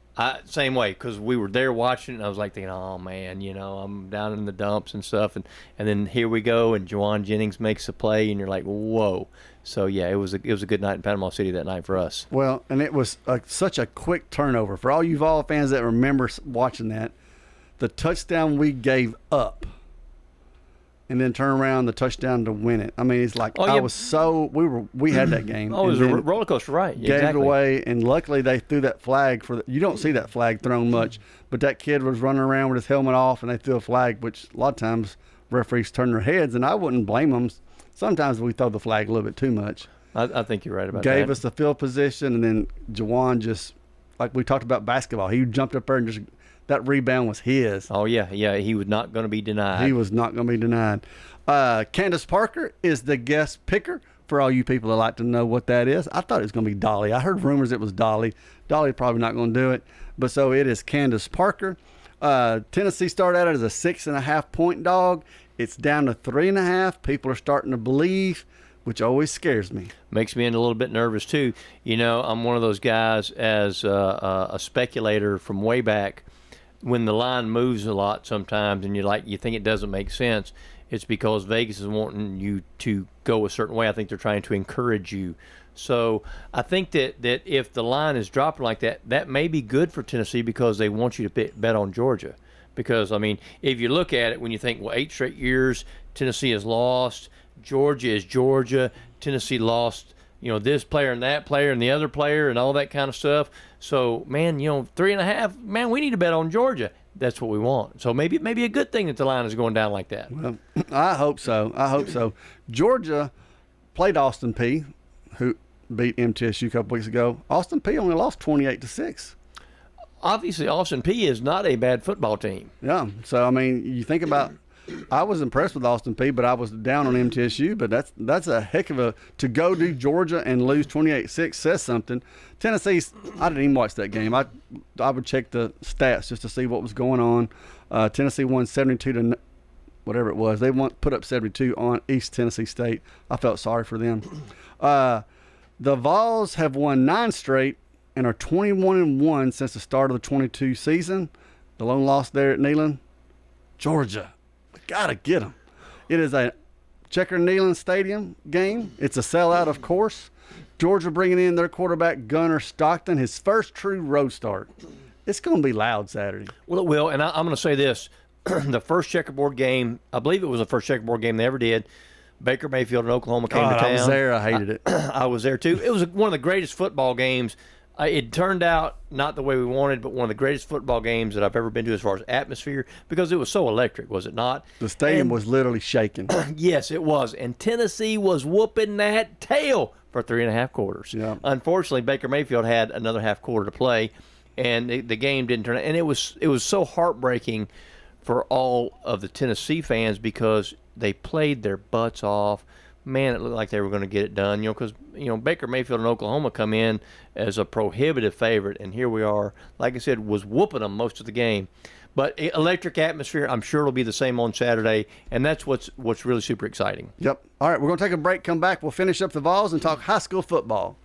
Speaker 3: same way, because we were there watching it, and I was like thinking, oh man, I'm down in the dumps and stuff, and then here we go, and Juwan Jennings makes a play, and you're like, whoa. So yeah, it was a good night in Panama City that night for us.
Speaker 2: Well, and it was such a quick turnover for all you Vol fans that remember watching that. The touchdown we gave up, and then turn around the touchdown to win it. I mean, it's like we had that game.
Speaker 3: Oh, it was a roller coaster, right?
Speaker 2: Gave it away, and luckily they threw that flag you don't see that flag thrown much, but that kid was running around with his helmet off, and they threw a flag, which a lot of times referees turn their heads, and I wouldn't blame them. Sometimes we throw the flag a little bit too much.
Speaker 3: I think you're right about that.
Speaker 2: Gave us the field position, and then Juwan just, like we talked about basketball, he jumped up there and just. That rebound was his.
Speaker 3: Oh, yeah. He was not going to be denied.
Speaker 2: He was not going to be denied. Candace Parker is the guest picker for all you people that like to know what that is. I thought it was going to be Dolly. I heard rumors it was Dolly. Dolly probably not going to do it. But so it is Candace Parker. Tennessee started out as a 6.5 point dog. It's down to 3.5. People are starting to believe, which always scares me.
Speaker 3: Makes me a little bit nervous too. You know, I'm one of those guys as a speculator from way back. When the line moves a lot sometimes and you think it doesn't make sense, it's because Vegas is wanting you to go a certain way. I think they're trying to encourage you. So I think that if the line is dropping like that, that may be good for Tennessee because they want you to bet on Georgia. Because, I mean, if you look at it, when you think, well, 8 straight years Tennessee has lost, Georgia is Georgia, Tennessee lost, you know, this player and that player and the other player and all that kind of stuff. So, man, you know, 3.5, man, we need to bet on Georgia. That's what we want. So maybe a good thing that the line is going down like that.
Speaker 2: Well, I hope so. Georgia played Austin Peay, who beat MTSU a couple weeks ago. Austin Peay only lost 28-6.
Speaker 3: Obviously, Austin Peay is not a bad football team.
Speaker 2: Yeah. So, I mean, you think about, I was impressed with Austin Peay, but I was down on MTSU. But that's a heck of a, to go to Georgia and lose 28-6 says something. Tennessee, I didn't even watch that game. I would check the stats just to see what was going on. Tennessee won 72 to whatever it was. They put up 72 on East Tennessee State. I felt sorry for them. The Vols have won 9 straight and are 21-1 since the start of the 22 season. The lone loss there at Neyland, Georgia. We got to get them. It is a Checker Neyland Stadium game. It's a sellout, of course. Georgia bringing in their quarterback, Gunnar Stockton, his first true road start. It's going to be loud Saturday.
Speaker 3: Well, it will, and I'm going to say this. The first checkerboard game, I believe it was the first checkerboard game they ever did, Baker Mayfield in Oklahoma came to town.
Speaker 2: I was there. I hated it.
Speaker 3: I was there, too. It was one of the greatest football games. It turned out not the way we wanted, but one of the greatest football games that I've ever been to as far as atmosphere, because it was so electric, was it not?
Speaker 2: The stadium was literally shaking.
Speaker 3: Yes, it was. And Tennessee was whooping that tail for 3.5 quarters.
Speaker 2: Yeah.
Speaker 3: Unfortunately, Baker Mayfield had another half quarter to play, and the game didn't turn out. And it was so heartbreaking for all of the Tennessee fans because they played their butts off. Man, it looked like they were going to get it done, because Baker Mayfield and Oklahoma come in as a prohibitive favorite, and here we are, like I said, was whooping them most of the game. But electric atmosphere, I'm sure it'll be the same on Saturday, and that's what's really super exciting.
Speaker 2: Yep. All right, we're going to take a break, come back, we'll finish up the Vols and talk high school football.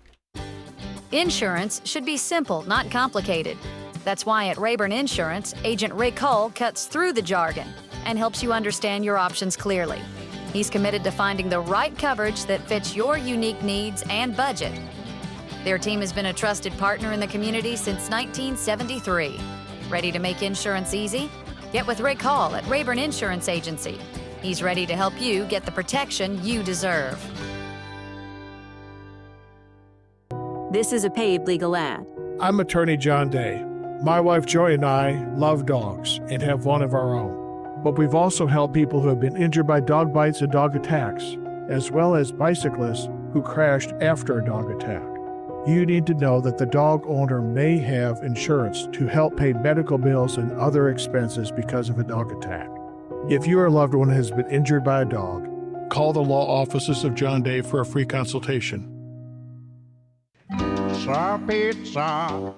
Speaker 20: Insurance should be simple, not complicated. That's why at Rayburn Insurance, Agent Rick Hull cuts through the jargon and helps you understand your options clearly. He's committed to finding the right coverage that fits your unique needs and budget. Their team has been a trusted partner in the community since 1973. Ready to make insurance easy? Get with Rick Hall at Rayburn Insurance Agency. He's ready to help you get the protection you deserve.
Speaker 21: This is a paid legal ad.
Speaker 22: I'm attorney John Day. My wife Joy and I love dogs and have one of our own. But we've also helped people who have been injured by dog bites and dog attacks, as well as bicyclists who crashed after a dog attack. You need to know that the dog owner may have insurance to help pay medical bills and other expenses because of a dog attack. If your loved one has been injured by a dog, call the law offices of John Day for a free consultation.
Speaker 23: Sir Pizza.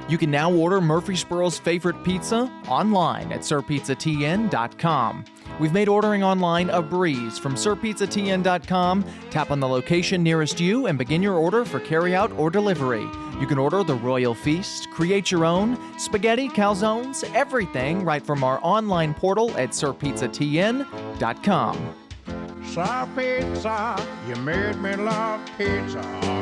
Speaker 23: You can now order Murfreesboro's favorite pizza online at sirpizzatn.com. We've made ordering online a breeze. From sirpizzatn.com, tap on the location nearest you and begin your order for carryout or delivery. You can order the Royal Feast, create your own, spaghetti, calzones, everything right from our online portal at sirpizzatn.com. Sir Pizza, you made me love pizza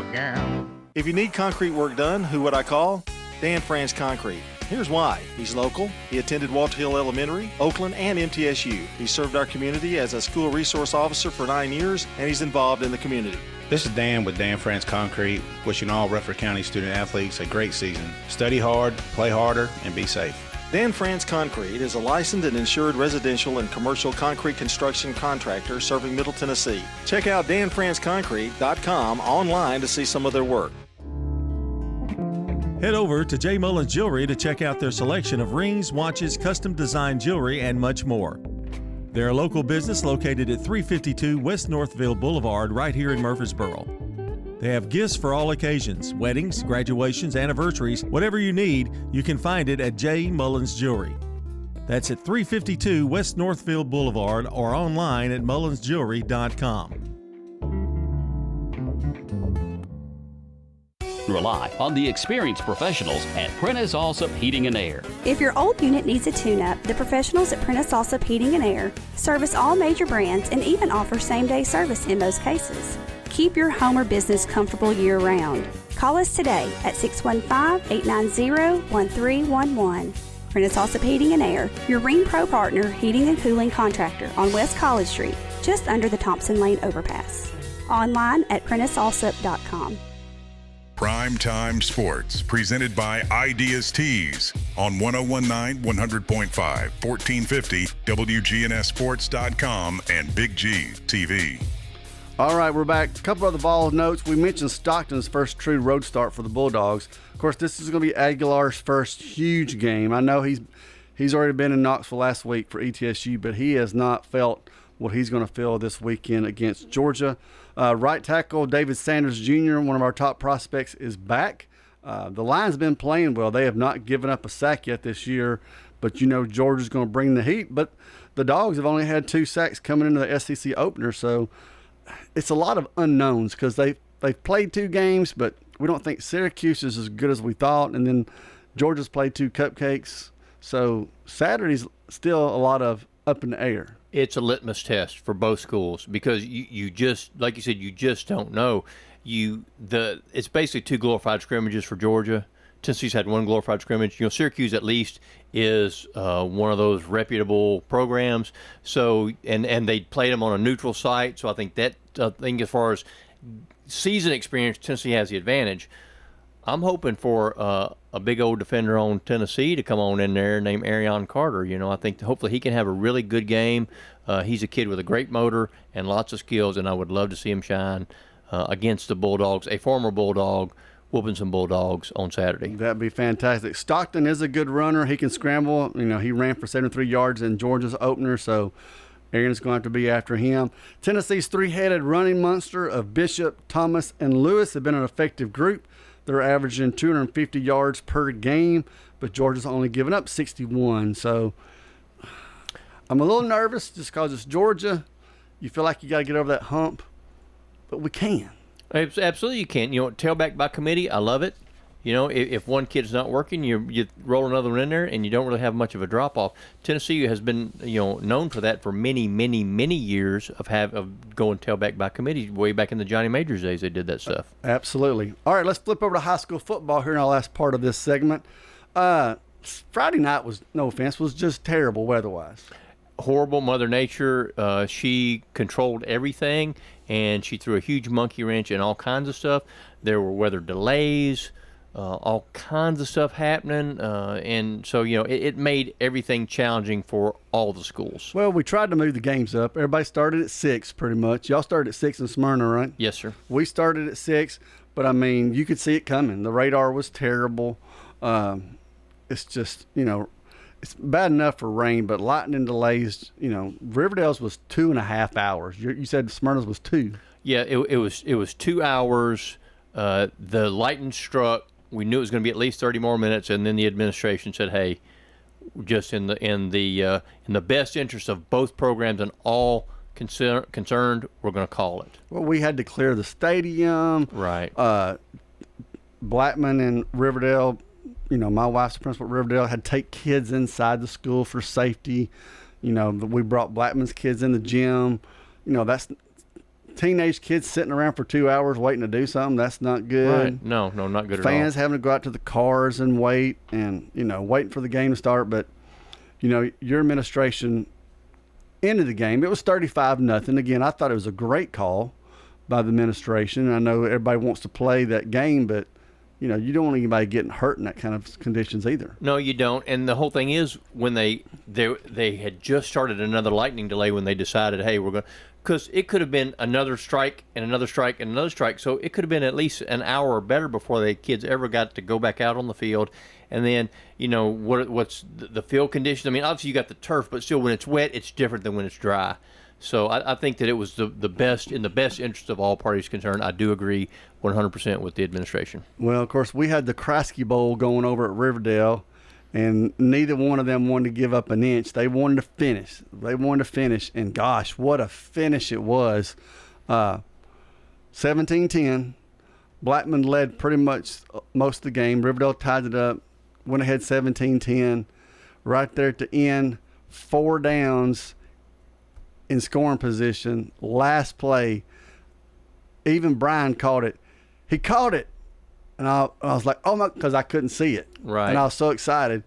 Speaker 23: again.
Speaker 24: If you need concrete work done, who would I call? Dan Franz Concrete. Here's why. He's local. He attended Walter Hill Elementary, Oakland, and MTSU. He served our community as a school resource officer for 9 years, and he's involved in the community.
Speaker 6: This is Dan with Dan Franz Concrete, wishing all Rutherford County student athletes a great season. Study hard, play harder, and be safe.
Speaker 24: Dan Franz Concrete is a licensed and insured residential and commercial concrete construction contractor serving Middle Tennessee. Check out danfranzconcrete.com online to see some of their work.
Speaker 25: Head over to J. Mullins Jewelry to check out their selection of rings, watches, custom design jewelry, and much more. They're a local business located at 352 West Northville Boulevard right here in Murfreesboro. They have gifts for all occasions, weddings, graduations, anniversaries, whatever you need, you can find it at J. Mullins Jewelry. That's at 352 West Northfield Boulevard or online at mullinsjewelry.com.
Speaker 4: Rely on the experienced professionals at Prentice Allsup Heating and Air.
Speaker 5: If your old unit needs a tune-up, the professionals at Prentice Allsup Heating and Air service all major brands and even offer same-day service in most cases. Keep your home or business comfortable year-round. Call us today at 615-890-1311. Prentice Allsup Heating and Air, your Ring Pro partner heating and cooling contractor on West College Street, just under the Thompson Lane overpass. Online at PrenticeAllsup.com.
Speaker 1: Primetime Sports, presented by Ideas Tees on 1019 100.5, 1450 WGNSSports.com and Big G TV.
Speaker 2: All right, we're back. A couple other ball notes. We mentioned Stockton's first true road start for the Bulldogs. Of course, this is going to be Aguilar's first huge game. I know he's already been in Knoxville last week for ETSU, but he has not felt what he's going to feel this weekend against Georgia. Right tackle David Sanders Jr., one of our top prospects, is back. The line's been playing well. They have not given up a sack yet this year, but you know Georgia's going to bring the heat. But the Dogs have only had 2 sacks coming into the SEC opener, so it's a lot of unknowns because they've played 2 games, but we don't think Syracuse is as good as we thought, and then Georgia's played 2 cupcakes. So Saturday's still a lot of up in the air.
Speaker 3: It's a litmus test for both schools because you just, like you said, you just don't know. It's basically 2 glorified scrimmages for Georgia. Tennessee's had 1 glorified scrimmage. You know, Syracuse at least is one of those reputable programs. So and they played them on a neutral site. So I think as far as season experience, Tennessee has the advantage. I'm hoping for a big old defender on Tennessee to come on in there named Arion Carter. You know, I think hopefully he can have a really good game. He's a kid with a great motor and lots of skills, and I would love to see him shine against the Bulldogs, a former Bulldog, whooping some Bulldogs on Saturday.
Speaker 2: That'd be fantastic. Stockton is a good runner. He can scramble. You know, he ran for 73 yards in Georgia's opener, so Aaron's going to have to be after him. Tennessee's 3-headed running monster of Bishop, Thomas, and Lewis have been an effective group. They're averaging 250 yards per game, but Georgia's only given up 61. So I'm a little nervous just because it's Georgia. You feel like you got to get over that hump, but we can.
Speaker 3: Absolutely you can. You know, tailback by committee, I love it. You know, if one kid's not working, you roll another one in there, and you don't really have much of a drop-off. Tennessee has been, known for that for many, many, many years of going tailback by committee. Way back in the Johnny Majors days, they did that stuff.
Speaker 2: Absolutely. All right, let's flip over to high school football here in our last part of this segment. Friday night was, no offense, was just terrible weather-wise.
Speaker 3: Horrible Mother Nature. She controlled everything, and she threw a huge monkey wrench in all kinds of stuff. There were weather delays. All kinds of stuff happening, and so it made everything challenging for all the schools.
Speaker 2: Well, we tried to move the games up. Everybody started at 6 pretty much. Y'all started at 6 in Smyrna, right?
Speaker 3: Yes, sir.
Speaker 2: We started at 6, but I mean, you could see it coming. The radar was terrible. It's just, it's bad enough for rain, but lightning delays. Riverdale's was 2.5 hours. You said Smyrna's was 2.
Speaker 3: Yeah, it was 2 hours. The lightning struck. We knew it was going to be at least 30 more minutes, and then the administration said, "Hey, just in the best interest of both programs and all concerned, we're going to call it."
Speaker 2: Well, we had to clear the stadium.
Speaker 3: Right.
Speaker 2: Blackman and Riverdale. My wife's the principal at Riverdale. Had to take kids inside the school for safety. We brought Blackman's kids in the gym. That's teenage kids sitting around for 2 hours waiting to do something. That's not good.
Speaker 3: Right. No, not good at all.
Speaker 2: Fans having to go out to the cars and wait and, waiting for the game to start. But, your administration ended the game. It was 35-0. Again, I thought it was a great call by the administration. I know everybody wants to play that game, but, you don't want anybody getting hurt in that kind of conditions either.
Speaker 3: No, you don't. And the whole thing is when they had just started another lightning delay when they decided, hey, we're going to, because it could have been another strike and another strike and another strike. So it could have been at least an hour or better before the kids ever got to go back out on the field. And then, what's the field conditions? I mean, obviously you got the turf, but still when it's wet, it's different than when it's dry. So I think that it was the best, in the best interest of all parties concerned. I do agree 100% with the administration.
Speaker 2: Well, of course, we had the Krasky Bowl going over at Riverdale, and neither one of them wanted to give up an inch. They wanted to finish. And gosh, what a finish it was. 17-10. Blackman led pretty much most of the game. Riverdale tied it up, went ahead 17-10. Right there at the end, 4 downs in scoring position. Last play, even Brian caught it. He caught it. And I was like, oh my, because I couldn't see it.
Speaker 3: Right.
Speaker 2: And I was so excited.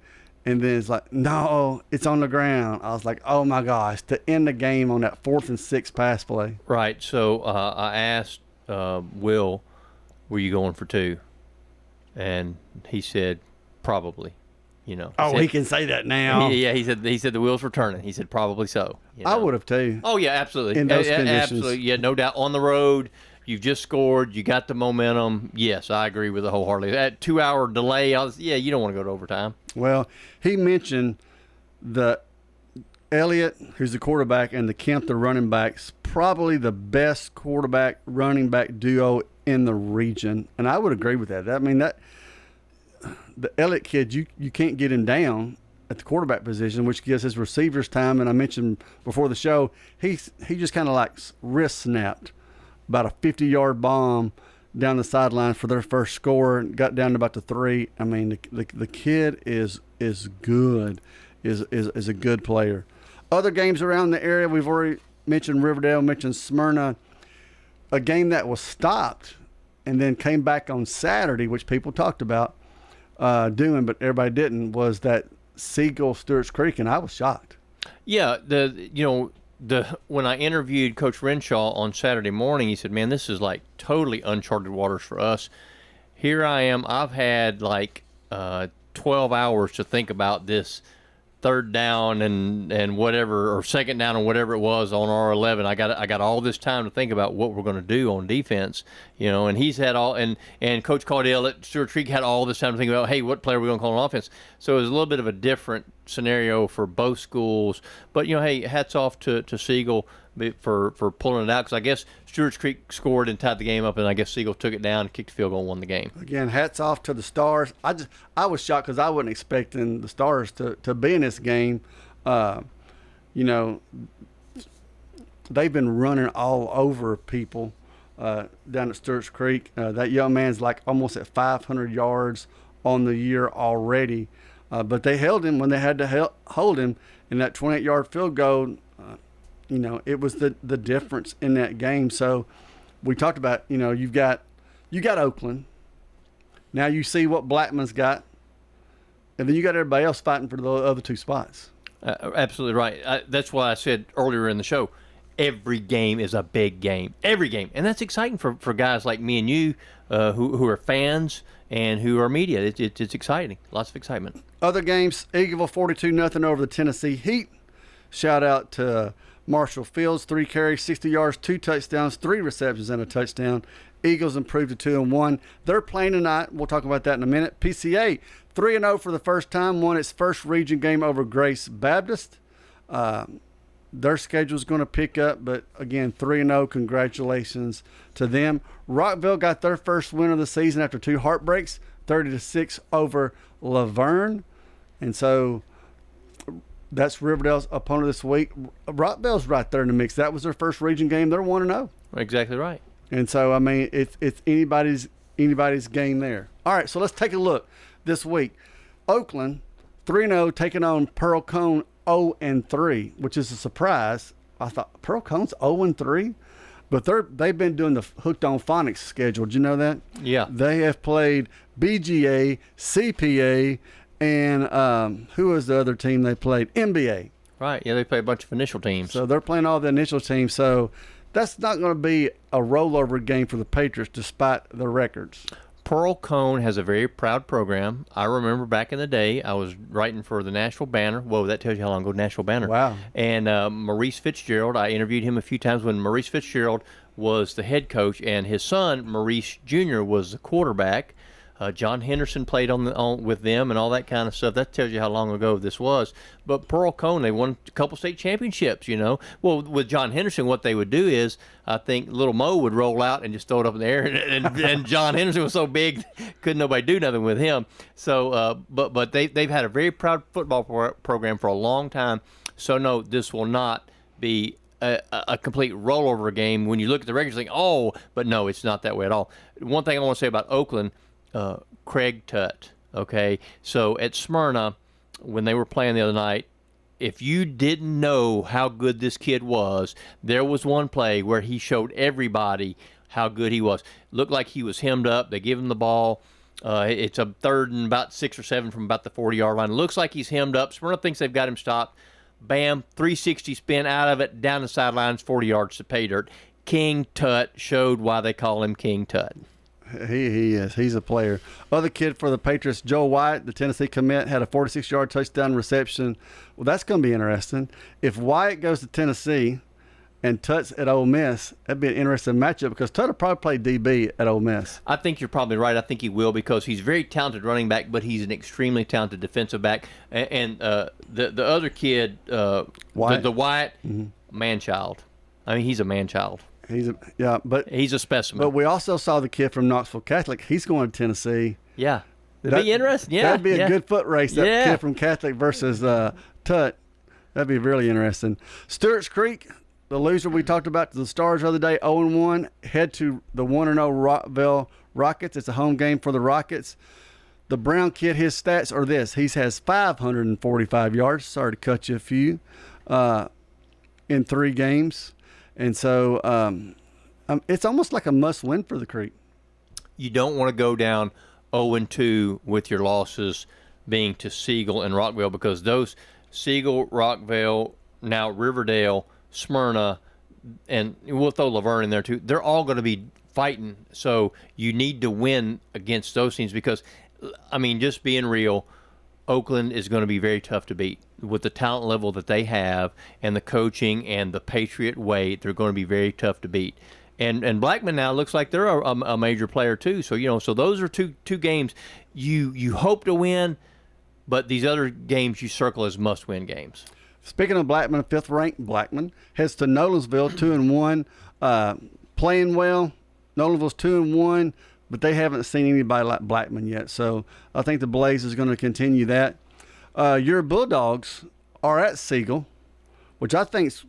Speaker 2: And then it's like, no, it's on the ground. I was like, oh my gosh, to end the game on that 4th and 6 pass play.
Speaker 3: Right. So I asked Will, were you going for 2? And he said, probably. You know.
Speaker 2: He can say that now.
Speaker 3: He said the wheels were turning. He said probably so. You know?
Speaker 2: I would have too.
Speaker 3: Oh yeah, absolutely.
Speaker 2: In those conditions.
Speaker 3: Absolutely. Yeah, no doubt. On the road, you've just scored. You got the momentum. Yes, I agree with it wholeheartedly. That 2-hour delay, you don't want to go to overtime.
Speaker 2: Well, he mentioned the Elliott, who's the quarterback, and the Kemp, the running backs, probably the best quarterback running back duo in the region, and I would agree with that. I mean that. The Elliott kid, you can't get him down at the quarterback position, which gives his receivers time. And I mentioned before the show, he just kind of like wrist snapped about a 50-yard bomb down the sideline for their first score and got down to about the 3. I mean, the kid is good, is a good player. Other games around the area, we've already mentioned Riverdale, mentioned Smyrna. A game that was stopped and then came back on Saturday, which people talked about doing, but everybody didn't, was that Siegel Stewart's Creek, and I was shocked.
Speaker 3: Yeah, when I interviewed Coach Renshaw on Saturday morning, he said, "Man, this is like totally uncharted waters for us." Here I am. I've had like 12 hours to think about this 3rd down and whatever, or 2nd down and whatever it was on R11. I got all this time to think about what we're going to do on defense, and he's had all, and Coach Caudill at Stewart Creek had all this time to think about, hey, what play are we going to call on offense? So it was a little bit of a different scenario for both schools. But, hey, hats off to Siegel for pulling it out, because I guess Stewart's Creek scored and tied the game up, and I guess Siegel took it down, kicked the field goal, and won the game.
Speaker 2: Again, hats off to the Stars. I was shocked because I wasn't expecting the Stars to be in this game. They've been running all over people down at Stewart's Creek. That young man's like almost at 500 yards on the year already. But they held him when they had to hold him in that 28-yard field goal. It was the difference in that game. So we talked about, you got Oakland. Now you see what Blackman's got. And then you got everybody else fighting for the other 2 spots.
Speaker 3: Absolutely right. That's why I said earlier in the show, every game is a big game. Every game. And that's exciting for guys like me and you who are fans and who are media. It's exciting. Lots of excitement.
Speaker 2: Other games, Eagleville 42-0 over the Tennessee Heat. Shout out to Marshall Fields, 3 carries, 60 yards, 2 touchdowns, 3 receptions, and a touchdown. Eagles improved to 2-1. They're playing tonight. We'll talk about that in a minute. PCA 3-0 for the first time, won its first region game over Grace Baptist. Their schedule's going to pick up, but again, 3-0. Congratulations to them. Rockville got their first win of the season after 2 heartbreaks, 30-6 over Laverne, and so that's Riverdale's opponent this week. Rockville's right there in the mix. That was their first region game. They're 1-0.
Speaker 3: Exactly right.
Speaker 2: And so, I mean, it's anybody's game there. All right, so let's take a look this week. Oakland, 3-0, taking on Pearl Cone 0-3, which is a surprise. I thought Pearl Cone's 0-3, but they've been doing the Hooked on Phonics schedule. Did you know that?
Speaker 3: Yeah.
Speaker 2: They have played BGA, CPA, and who was the other team they played? NBA.
Speaker 3: Right. Yeah, they play a bunch of initial teams.
Speaker 2: So they're playing all the initial teams. So that's not going to be a rollover game for the Patriots despite their records.
Speaker 3: Pearl Cone has a very proud program. I remember back in the day, I was writing for the Nashville Banner. Whoa, that tells you how long ago, Nashville Banner.
Speaker 2: Wow.
Speaker 3: And Maurice Fitzgerald, I interviewed him a few times when Maurice Fitzgerald was the head coach, and his son, Maurice Jr., was the quarterback. John Henderson played with them and all that kind of stuff. That tells you how long ago this was. But Pearl Cone, they won a couple state championships, Well, with John Henderson, what they would do is, I think little Mo would roll out and just throw it up in the air, and John Henderson was so big, couldn't nobody do nothing with him. So, but they've had a very proud football program for a long time. So, no, this will not be a complete rollover game. When you look at the records, think, oh, but no, it's not that way at all. One thing I want to say about Oakland, Craig Tutt, okay? So at Smyrna, when they were playing the other night, if you didn't know how good this kid was, there was one play where he showed everybody how good he was. Looked like he was hemmed up. They give him the ball. It's a 3rd and about 6 or 7 from about the 40-yard line. Looks like he's hemmed up. Smyrna thinks they've got him stopped. Bam, 360 spin out of it, down the sidelines, 40 yards to pay dirt. King Tut showed why they call him King Tut.
Speaker 2: He is. He's a player. Other kid for the Patriots, Joe White, the Tennessee commit, had a 46-yard touchdown reception. Well, that's going to be interesting. If White goes to Tennessee and Tut's at Ole Miss, that'd be an interesting matchup because Tut will probably play DB at Ole Miss.
Speaker 3: I think you're probably right. I think he will because he's a very talented running back, but he's an extremely talented defensive back. And the other kid,
Speaker 2: White.
Speaker 3: the White, man-child. I mean, he's a man-child.
Speaker 2: But
Speaker 3: he's a specimen.
Speaker 2: But we also saw the kid from Knoxville Catholic. He's going to Tennessee.
Speaker 3: Yeah. That'd be interesting. Yeah.
Speaker 2: That'd be a good foot race, that kid from Catholic versus Tut. That'd be really interesting. Stewart's Creek, the loser we talked about to the Stars the other day, 0-1, head to the 1-0 Rockville Rockets. It's a home game for the Rockets. The Brown kid, his stats are this. He has 545 yards. Sorry to cut you a few. In 3 games. And so it's almost like a must-win for the Creek.
Speaker 3: You don't want to go down 0-2 with your losses being to Siegel and Rockville because those Siegel, Rockville, now Riverdale, Smyrna, and we'll throw Laverne in there too, they're all going to be fighting. So you need to win against those teams because, I mean, just being real, Oakland is going to be very tough to beat. With the talent level that they have and the coaching and the Patriot way, they're going to be very tough to beat. And Blackman now looks like they're a major player too. So, so those are two games you hope to win, but these other games you circle as must-win games.
Speaker 2: Speaking of Blackman, 5th-ranked Blackman heads to Nolensville, 2-1, playing well. Nolensville's 2-1, but they haven't seen anybody like Blackman yet. So I think the Blaze is going to continue that. Your Bulldogs are at Siegel, which I think's,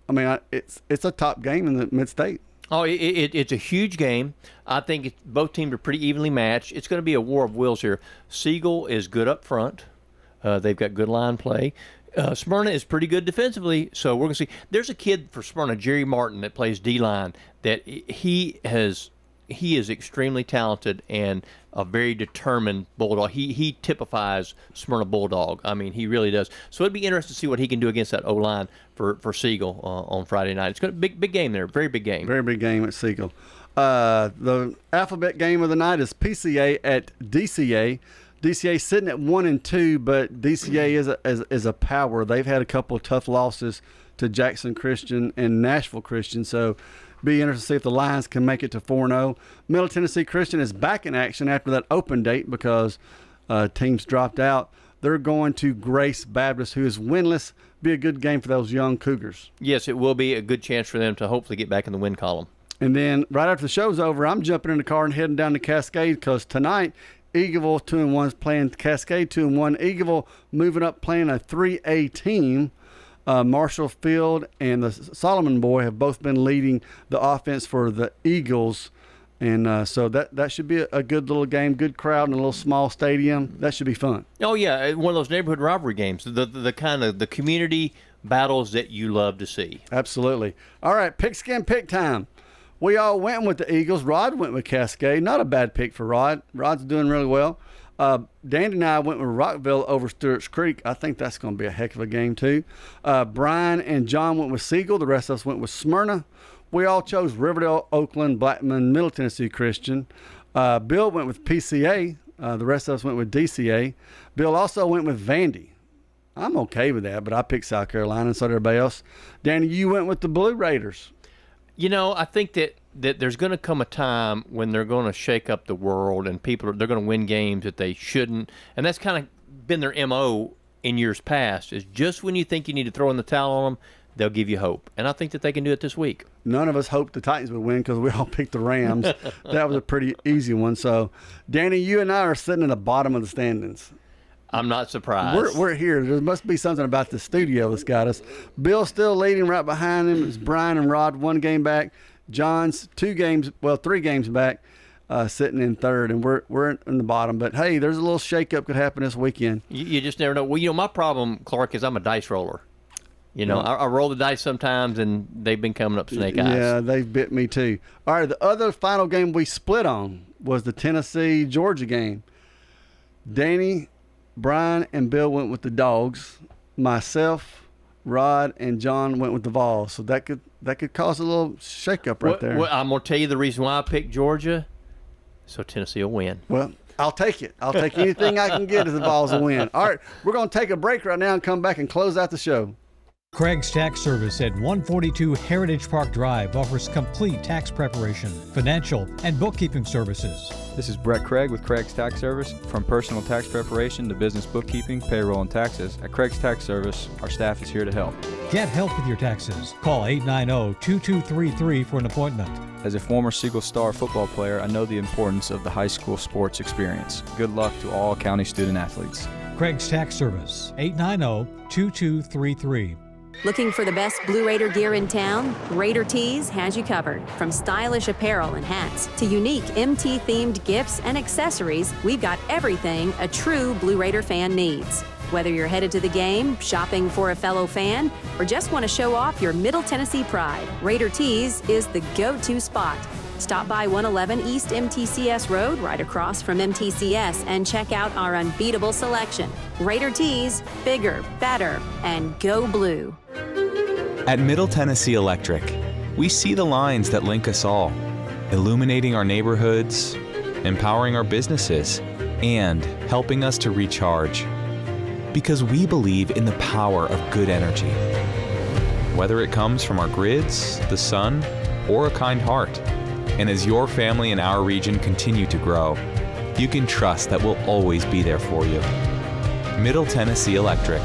Speaker 2: it's a top game in the Mid-State.
Speaker 3: Oh, it's a huge game. I think both teams are pretty evenly matched. It's going to be a war of wills here. Siegel is good up front. They've got good line play. Smyrna is pretty good defensively, so we're going to see. There's a kid for Smyrna, Jerry Martin, that plays D-line, that he is extremely talented and a very determined Bulldog. He typifies Smyrna Bulldog. I mean, he really does. So it'd be interesting to see what he can do against that O-line for Siegel on Friday night. It's going to be a big game there. Very big game.
Speaker 2: Very big game at Siegel. The alphabet game of the night is PCA at DCA. DCA sitting at 1-2, but DCA is a power. They've had a couple of tough losses to Jackson Christian and Nashville Christian, so be interested to see if the Lions can make it to 4-0. Middle Tennessee Christian is back in action after that open date because teams dropped out. They're going to Grace Baptist, who is winless. Be a good game for those young Cougars.
Speaker 3: Yes, it will be a good chance for them to hopefully get back in the win column.
Speaker 2: And then right after the show's over, I'm jumping in the car and heading down to Cascade because tonight Eagleville 2-1 is playing Cascade 2-1. Eagleville moving up playing a 3A team. Marshall Field and the Solomon boy have both been leading the offense for the Eagles. And so that should be a good little game, good crowd in a little small stadium. That should be fun.
Speaker 3: Oh, yeah, one of those neighborhood rivalry games, the kind of the community battles that you love to see.
Speaker 2: Absolutely. All right, pigskin pick time. We all went with the Eagles. Rod went with Cascade. Not a bad pick for Rod. Rod's doing really well. Dandy and I went with Rockville over Stewart's Creek. I think that's going to be a heck of a game, too. Brian and John went with Siegel. The rest of us went with Smyrna. We all chose Riverdale, Oakland, Blackman, Middle Tennessee Christian. Bill went with PCA. The rest of us went with DCA. Bill also went with Vandy. I'm okay with that, but I picked South Carolina, and so did everybody else. Danny, you went with the Blue Raiders.
Speaker 3: You know, I think that that there's going to come a time when they're going to shake up the world and they're going to win games that they shouldn't. And that's kind of been their MO in years past, is just when you think you need to throw in the towel on them, they'll give you hope. And I think that they can do it this week.
Speaker 2: None of us hoped the Titans would win because we all picked the Rams. That was a pretty easy one. So, Danny, you and I are sitting in the bottom of the standings.
Speaker 3: I'm not surprised.
Speaker 2: We're here. There must be something about the studio that's got us. Bill's still leading right behind him. It's Brian and Rod 1 game back. John's 3 games back, sitting in third, and we're in the bottom. But hey, there's a little shakeup could happen this weekend.
Speaker 3: You just never know. Well, my problem, Clark, is I'm a dice roller. I roll the dice sometimes, and they've been coming up snake eyes.
Speaker 2: Yeah, they've bit me too. All right, the other final game we split on was the Tennessee-Georgia game. Danny, Brian, and Bill went with the Dogs. Myself, Rod, and John went with the Vols. So that could cause a little shakeup right there.
Speaker 3: Well, I'm going to tell you the reason why I picked Georgia, so Tennessee will win.
Speaker 2: Well, I'll take it. I'll take anything I can get as the Vols will win. All right, we're going to take a break right now and come back and close out the show.
Speaker 7: Craig's Tax Service at 142 Heritage Park Drive offers complete tax preparation, financial, and bookkeeping services.
Speaker 8: This is Brett Craig with Craig's Tax Service. From personal tax preparation to business bookkeeping, payroll, and taxes, at Craig's Tax Service, our staff is here to help.
Speaker 7: Get help with your taxes. Call 890-2233 for an appointment.
Speaker 8: As a former Siegel Star football player, I know the importance of the high school sports experience. Good luck to all county student athletes.
Speaker 7: Craig's Tax Service, 890-2233.
Speaker 21: Looking for the best Blue Raider gear in town? Raider Tees has you covered. From stylish apparel and hats to unique MT-themed gifts and accessories, we've got everything a true Blue Raider fan needs. Whether you're headed to the game, shopping for a fellow fan, or just want to show off your Middle Tennessee pride, Raider Tees is the go-to spot. Stop by 111 East MTCS Road, right across from MTCS, and check out our unbeatable selection. Raider Tees, bigger, better, and go blue.
Speaker 9: At Middle Tennessee Electric, we see the lines that link us all, illuminating our neighborhoods, empowering our businesses, and helping us to recharge. Because we believe in the power of good energy. Whether it comes from our grids, the sun, or a kind heart. And as your family and our region continue to grow, you can trust that we'll always be there for you. Middle Tennessee Electric,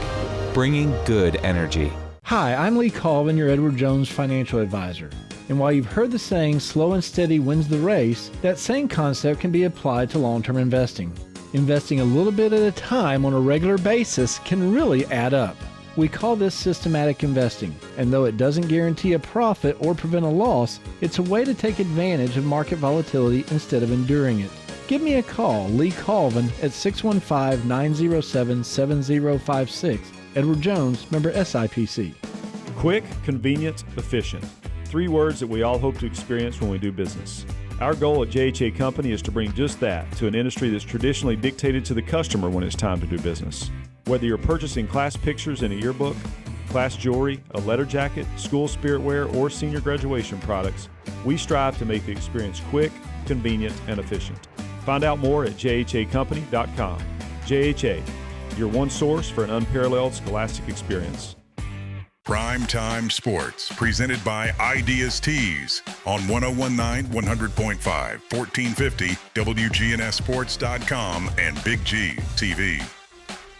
Speaker 9: bringing good energy.
Speaker 10: Hi, I'm Lee Colvin, your Edward Jones financial advisor. And while you've heard the saying, slow and steady wins the race, that same concept can be applied to long-term investing. Investing a little bit at a time on a regular basis can really add up. We call this systematic investing, and though it doesn't guarantee a profit or prevent a loss, it's a way to take advantage of market volatility instead of enduring it. Give me a call, Lee Colvin, at 615-907-7056. Edward Jones, member SIPC.
Speaker 11: Quick, convenient, efficient. 3 words that we all hope to experience when we do business. Our goal at JHA Company is to bring just that to an industry that's traditionally dictated to the customer when it's time to do business. Whether you're purchasing class pictures in a yearbook, class jewelry, a letter jacket, school spirit wear, or senior graduation products, we strive to make the experience quick, convenient, and efficient. Find out more at jhacompany.com. JHA, your one source for an unparalleled scholastic experience.
Speaker 1: Primetime Sports, presented by Ideas Tees on 1019 100.5, 1450 WGNSSports.com and Big G TV.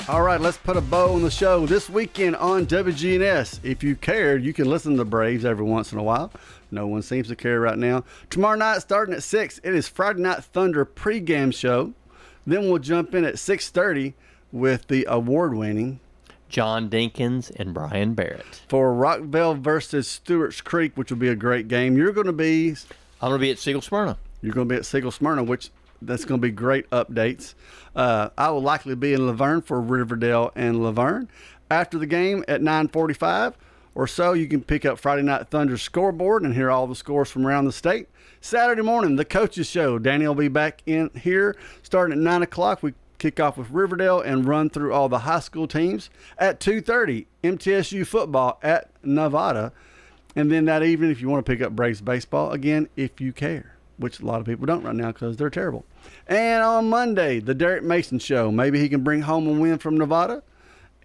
Speaker 2: All right, let's put a bow on the show this weekend on WGNS. If you cared, you can listen to the Braves every once in a while. No one seems to care right now. Tomorrow night, starting at 6, it is Friday Night Thunder pregame show. Then we'll jump in at 6:30 with the award-winning
Speaker 3: John Dinkins and Brian Barrett
Speaker 2: for Rockville versus Stewart's Creek, which will be a great game. I'm going to be
Speaker 3: at Siegel Smyrna.
Speaker 2: You're going to be at Siegel Smyrna, which that's going to be great updates. I will likely be in Laverne for Riverdale and Laverne. After the game at 9:45 or so, you can pick up Friday Night Thunder's scoreboard and hear all the scores from around the state. Saturday morning, the Coaches Show. Danny will be back in here starting at 9 o'clock. We kick off with Riverdale and run through all the high school teams. At 2:30, MTSU football at Nevada. And then that evening, if you want to pick up Braves baseball, again, if you care, which a lot of people don't right now because they're terrible. And on Monday, the Derek Mason Show. Maybe he can bring home a win from Nevada,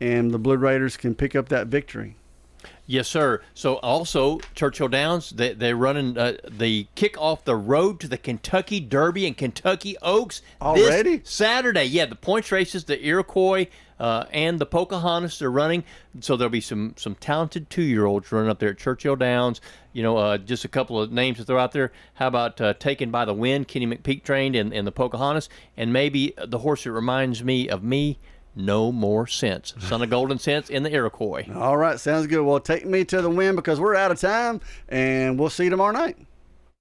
Speaker 2: and the Blue Raiders can pick up that victory.
Speaker 3: Yes, sir. So also Churchill Downs, they're running the kick off the road to the Kentucky Derby and Kentucky Oaks
Speaker 2: already
Speaker 3: this Saturday. Yeah, the points races, the Iroquois and the Pocahontas are running. So there'll be some talented 2-year-olds running up there at Churchill Downs. Just a couple of names to throw out there. How about Taken by the Wind, Kenny McPeak trained, and the Pocahontas, and maybe the horse that reminds me of me. No More Sense. Son of Golden Sense in the Iroquois.
Speaker 2: All right, sounds good. Well, take me to the win because we're out of time, and we'll see you tomorrow night.